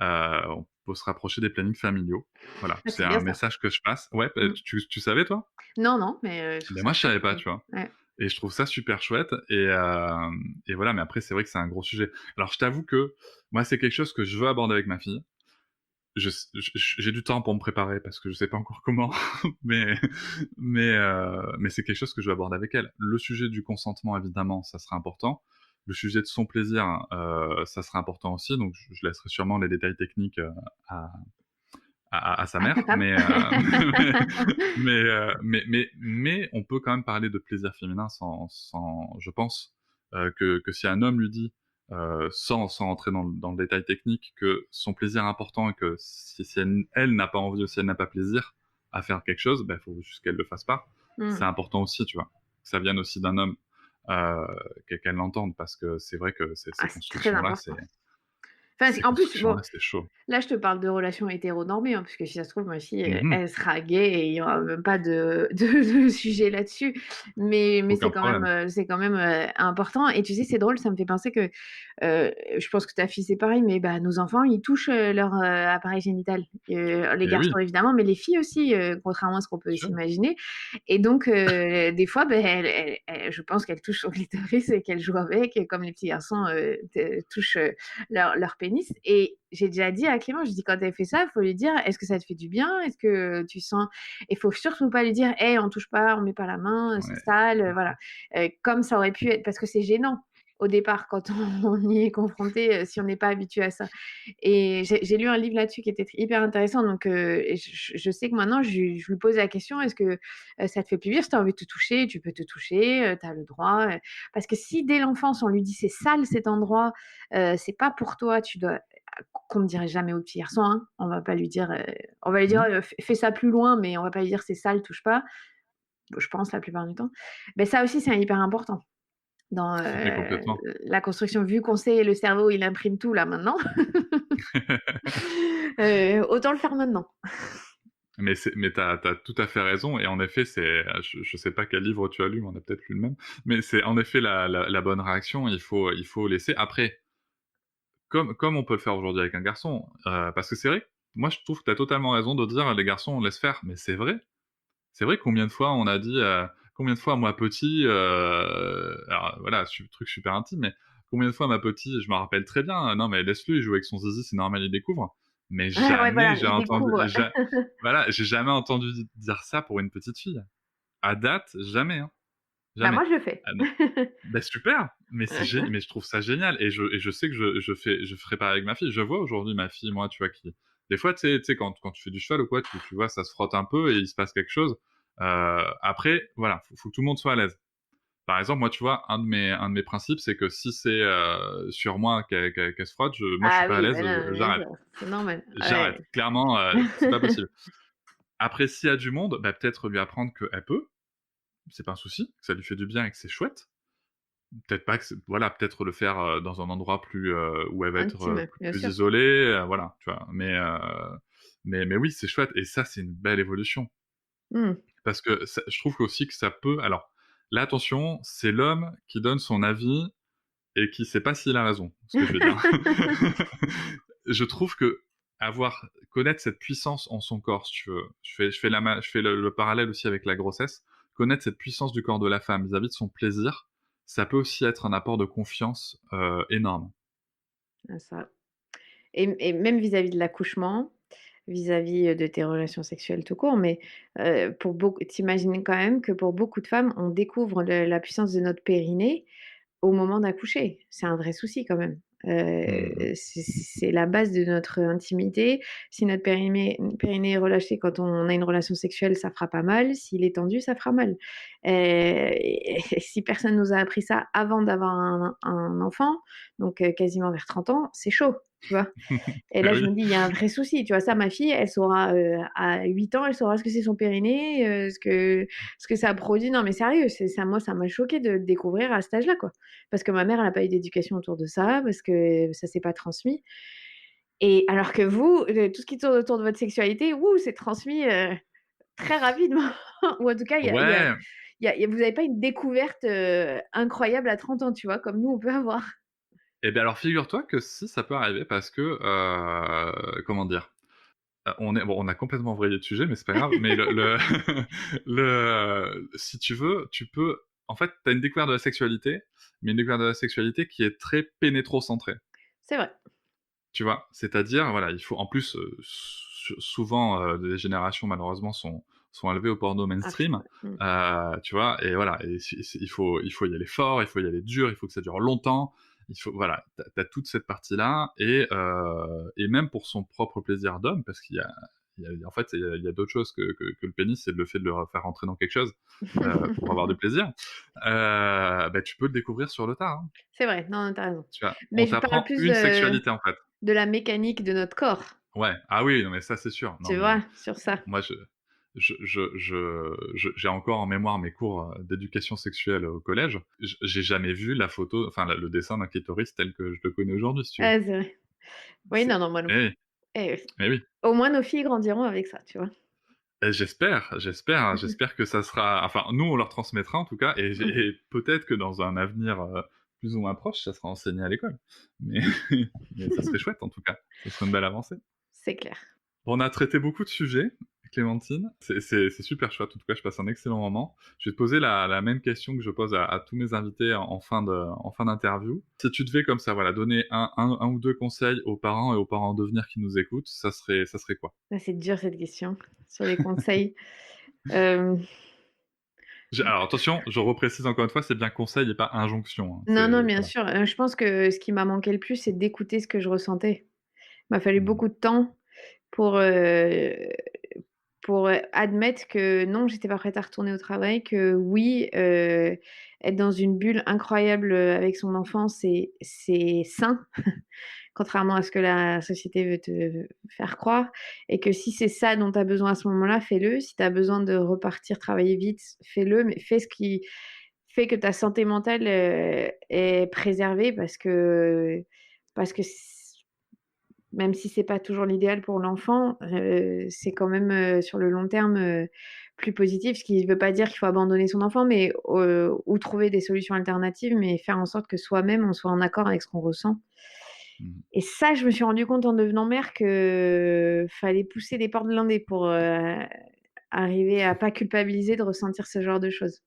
On peut se rapprocher des plannings familiaux. Voilà, Ah, c'est c'est bien un ça. message que je passe. Ouais, Mmh. tu savais toi? Non, non, mais je trouve Ben ça moi je chouette savais que pas, tu tu vois? ouais. Et je trouve ça super chouette et voilà, mais après c'est vrai que c'est un gros sujet. Alors je t'avoue que moi c'est quelque chose que je veux aborder avec ma fille. J'ai du temps pour me préparer parce que je sais pas encore comment, mais mais c'est quelque chose que je veux aborder avec elle. Le sujet du consentement évidemment, ça sera important. Le sujet de son plaisir, ça sera important aussi, donc je laisserai sûrement les détails techniques, à sa Ah, mère, ta femme? mais on peut quand même parler de plaisir féminin sans je pense, que si un homme lui dit, sans rentrer dans le détail technique, que son plaisir est important et que si elle n'a pas envie ou si elle n'a pas plaisir à faire quelque chose, bah, il faut juste qu'elle le fasse pas. C'est Mmh. important aussi, tu vois? Que ça vienne aussi d'un homme, qu'elle l'entende parce que c'est vrai que ces Ah, c'est très constructions-là, important. Enfin, ces en plus, bon, constructions-là, c'est chaud. là, je te parle de relations hétéronormées, hein, parce que si ça se trouve, ma fille, Mmh mh. elle sera gay et il y aura même pas de sujet là-dessus. Mais Aucun problème. c'est quand même, important et tu sais, c'est drôle, ça me fait penser que, je pense que ta fille, c'est pareil, mais bah, nos enfants, ils touchent, leur, appareil génital. Les Et oui, garçons évidemment, mais les filles aussi, contrairement à ce qu'on peut bien sûr. s'imaginer et donc des fois, beh, elle je pense qu'elle touche son clitoris et qu'elle joue avec, comme les petits garçons, t touchent, leur pénis et j'ai déjà dit à Clément, je dis: «Quand elle fait ça, il faut lui dire: "Est-ce que ça te fait du bien? Est-ce que tu sens"» il faut surtout pas lui dire: «Hey, on touche pas, on met pas la main, c'est Ouais. sale», voilà. Comme ça aurait pu être parce que c'est gênant au départ quand on y est confronté, si on n'est pas habitué à ça et j'ai lu un livre là-dessus qui était hyper intéressant donc et je sais que maintenant je lui pose la question: «Est-ce que, ça te fait plaisir? Si tu as envie de te toucher, tu peux te toucher, tu as le droit», parce que si dès l'enfance on lui dit: «C'est sale cet endroit, c'est pas pour toi, tu dois» qu'on ne dirait jamais au petit garçon, hein. On va pas lui dire, on va lui dire: Mmh. Fais ça plus loin», mais on va pas lui dire: «C'est sale, touche pas», je pense la plupart du temps. Mais ça aussi, c'est hyper important dans, Mais complètement. la construction. Vu qu'on sait le cerveau, il imprime tout là maintenant, autant le faire maintenant. Mais tu as tout à fait raison et en effet, je sais pas quel livre tu as lu, mais on a peut-être lu le même, mais c'est en effet la bonne réaction. Il faut laisser. Après, comme on peut le faire aujourd'hui avec un garçon, parce que c'est vrai, moi je trouve que tu as totalement raison de dire: «Les garçons, on laisse faire», mais c'est vrai. C'est vrai, combien de fois on a dit, combien de fois moi petit, alors voilà, truc super intime, mais combien de fois ma petit, je me rappelle très bien: «Non mais laisse-le, il joue avec son zizi, c'est normal, il découvre». Mais Ouais, jamais voilà, j'ai il entendu découvre. voilà, j'ai jamais entendu dire ça pour une petite fille. À date, jamais, hein, Bah, jamais. moi, je le fais. Ah non, bah, super, mais je trouve ça génial et je sais que je ferai pareil avec ma fille. Je vois aujourd'hui ma fille, moi, tu vois, qui des fois, tu sais, quand tu fais du cheval ou quoi, tu vois, ça se frotte un peu et il se passe quelque chose. Après, voilà, faut que tout le monde soit à l'aise. Par exemple, moi, tu vois, un de mes principes, c'est que si c'est, sur moi qu'elle se frotte, moi, je suis Ah pas à oui, l'aise, bah, non, bien j'arrête. sûr, c'est normal. J'arrête. Ouais. Clairement, c'est pas possible. Après, s'il y a du monde, bah, peut-être lui apprendre qu'elle peut, c'est pas un souci, que ça lui fait du bien et que c'est chouette. peut-être pas que voilà, peut-être le faire, dans un endroit plus, où elle va être, Intime, bien plus sûr. isolée, voilà, tu vois? Mais oui, c'est chouette et ça, c'est une belle évolution. Mmh. Parce que ça je trouve aussi que ça peut alors, là, attention, c'est l'homme qui donne son avis et qui sait pas s'il a raison, ce que je veux dire. Je trouve qu'avoir connaître cette puissance en son corps, si tu veux, je fais le parallèle aussi avec la grossesse. Connaître cette puissance du corps de la femme vis-à-vis de son plaisir, ça peut aussi être un apport de confiance, énorme. Ah ça et même vis-à-vis de l'accouchement, vis-à-vis, de tes relations sexuelles tout court, mais pour beaucoup tu quand même que pour beaucoup de femmes, on découvre la puissance de notre périnée au moment d'accoucher. C'est un vrai souci quand même. Mmh mh. C'est la base de notre intimité. Si notre périnée est relâché quand on a une relation sexuelle, ça fera pas mal. S'il est tendu, ça fera mal. Et si personne nous a appris ça avant d'avoir un enfant, donc quasiment vers 30 ans, c'est chaud, tu vois? Et Bah là, je oui. me dis: «Il y a un vrai souci», tu vois? Ça, ma fille, elle saura, à 8 ans, elle saura ce que c'est son périnée, ce que ça produit. Non, mais sérieux, c'est ça moi, ça m'a choquée de le découvrir à cet âge-là, quoi. Parce que ma mère, elle a pas eu d'éducation autour de ça, parce que ça s'est pas transmis et alors que vous, tout ce qui tourne autour de votre sexualité, c'est transmis, très rapidement ou en tout cas, Ouais, vous avez pas une découverte, incroyable à 30 ans, tu vois? Comme nous, on peut avoir. et bien alors figure-toi que si, ça peut arriver parce que, comment dire? On a complètement vrillé de sujet, mais c'est pas grave. Mais si tu veux, tu peux en fait, tu as une découverte de la sexualité, mais une découverte de la sexualité qui est très pénétrocentrée. C'est vrai. Tu vois? C'est-à-dire, voilà, il faut en plus, souvent, les générations malheureusement sont élevées au porno À fond, mainstream, ouais. Mmh. tu vois? Et voilà et il faut y aller fort, il faut y aller dur, il faut que ça dure longtemps. Il faut voilà, tu as toute cette partie-là et même pour son propre plaisir d'homme parce qu'il y a en fait, il y a d'autres choses que le pénis, c'est le fait de le faire rentrer dans quelque chose, pour avoir du plaisir. Bah, tu peux le découvrir sur le tard, hein, C'est vrai, non, tu as raison. tu vois? On Mais je parle t'apprend plus une sexualité, en fait. de la mécanique de notre corps, Ouais, ah oui, non mais ça c'est sûr. Non tu mais vois? Sur ça. moi j'ai encore en mémoire mes cours, d'éducation sexuelle au collège. J'ai jamais vu la photo, enfin le dessin d'un clitoris tel que je le connais aujourd'hui, si tu veux. Ah, c'est vrai. Oui, C'est non, non, moi non eh plus. oui, Eh oui. eh oui Au moins nos filles grandiront avec ça, tu vois? et j'espère que ça sera enfin nous on leur transmettra en tout cas et peut-être que dans un avenir, plus ou moins proche, ça sera enseigné à l'école. Mais mais ça serait chouette en tout cas, ça serait une belle avancée. C'est clair. On a traité beaucoup de sujets, Clémentine. C'est super chouette. En tout cas, je passe un excellent moment. Je vais te poser la même question que je pose à tous mes invités en fin d'interview. Si tu devais comme ça, voilà, donner un ou 2 conseils aux parents et aux parents à devenir qui nous écoutent, ça serait quoi? Ah, c'est dur cette question sur les conseils. Hem, Alors attention, je reprécise encore une fois, c'est bien conseil et pas injonction, hein. non, non, C'est bien voilà. sûr, je pense que ce qui m'a manqué le plus, c'est d'écouter ce que je ressentais. Il m'a fallu Mmh. beaucoup de temps pour, admettre que non, j'étais pas prête à retourner au travail, que oui, être dans une bulle incroyable, avec son enfant, c'est sain, contrairement à ce que la société veut te faire croire et que si c'est ça dont tu as besoin à ce moment-là, fais-le. Si tu as besoin de repartir travailler vite, fais-le, mais fais ce qui fait que ta santé mentale, est préservée parce que même si c'est pas toujours l'idéal pour l'enfant, c'est quand même, sur le long terme, plus positif. Ce qui ne veut pas dire qu'il faut abandonner son enfant, mais ou trouver des solutions alternatives, mais faire en sorte que soi-même, on soit en accord avec ce qu'on ressent. Mmh. Et ça, je me suis rendu compte en devenant mère que fallait pousser des portes blindées pour, arriver à pas culpabiliser de ressentir ce genre de choses.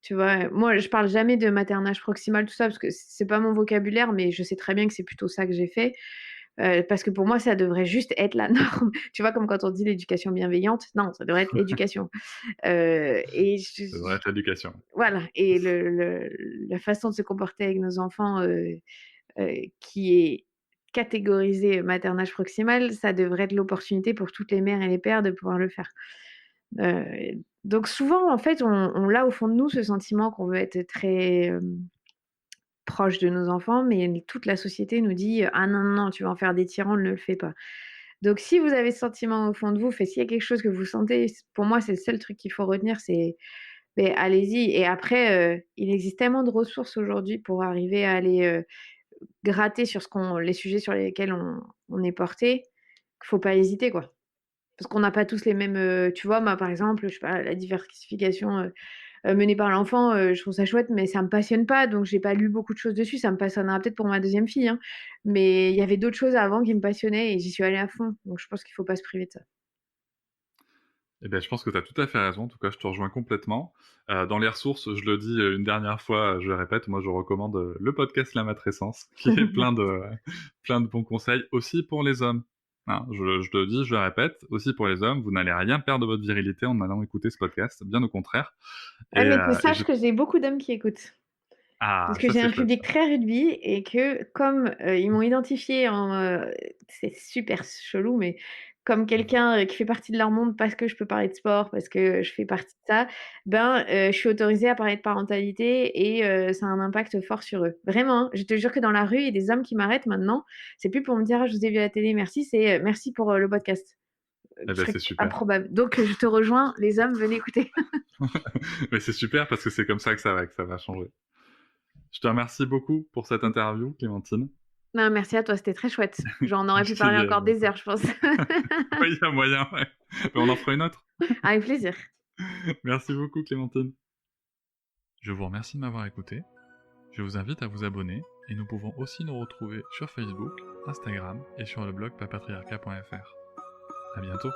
Tu vois? Moi, je parle jamais de maternage proximal, tout ça, parce que c'est pas mon vocabulaire, mais je sais très bien que c'est plutôt ça que j'ai fait. Parce que pour moi, ça devrait juste être la norme. Tu vois, comme quand on dit l'éducation bienveillante, non, ça devrait être l'éducation. Et Ça devrait être l'éducation. voilà et la façon de se comporter avec nos enfants, qui est catégorisée maternage proximal, ça devrait être l'opportunité pour toutes les mères et les pères de pouvoir le faire. Heu, donc souvent, en fait, on l'a au fond de nous ce sentiment qu'on veut être très, proche de nos enfants, mais toute la société nous dit: «Ah non, non, non, tu vas en faire des tyrans, ne le fais pas». Donc si vous avez ce sentiment au fond de vous, s'il y a quelque chose que vous sentez, pour moi, c'est le seul truc qu'il faut retenir, c'est Mais allez-y. Et après, il existe tellement de ressources aujourd'hui pour arriver à aller gratter sur les sujets sur lesquels on est porté, qu'il faut pas hésiter, quoi. Parce qu'on n'a pas tous les mêmes. Tu vois, moi, par exemple, je sais pas, la diversification menée par l'enfant, je trouve ça chouette, mais ça me passionne pas, donc j'ai pas lu beaucoup de choses dessus. Ça me passionnera peut-être pour ma deuxième fille, hein. Mais il y avait d'autres choses avant qui me passionnaient et j'y suis allée à fond. Donc je pense qu'il faut pas se priver de ça. Eh ben, je pense que tu as tout à fait raison. En tout cas, je te rejoins complètement. Dans les ressources, je le dis une dernière fois, je le répète, moi je recommande le podcast La Matrescence, qui est plein de bons conseils aussi pour les hommes. Hein, je le dis, je le répète, aussi pour les hommes, vous n'allez rien perdre de votre virilité en allant écouter ce podcast, bien au contraire. Ah, Et, mais que euh, et sache je... que j'ai beaucoup d'hommes qui écoutent. Ah, Parce que ça j'ai c'est un chouette. public très rugby et que comme ils m'ont identifié c'est super chelou, mais comme quelqu'un qui fait partie de leur monde parce que je peux parler de sport, parce que je fais partie de ça, ben je suis autorisée à parler de parentalité et ça a un impact fort sur eux. Vraiment, hein. Je te jure que dans la rue, il y a des hommes qui m'arrêtent maintenant. C'est plus pour me dire ah, je vous ai vu à la télé, merci, c'est merci pour le podcast. Eh Qui ben, serait c'est super. improbable. Donc je te rejoins, les hommes, venez écouter. Mais c'est super parce que c'est comme ça que ça va changer. Je te remercie beaucoup pour cette interview, Clémentine. Non, merci à toi, c'était très chouette. J'en aurais Je pu te parler dis à encore des bientôt. heures, je pense. Oui, il y a moyen, ouais. Mais on en fera une autre. Avec plaisir. Merci beaucoup, Clémentine. Je vous remercie de m'avoir écouté. Je vous invite à vous abonner et nous pouvons aussi nous retrouver sur Facebook, Instagram et sur le blog papatriarca.fr. À bientôt.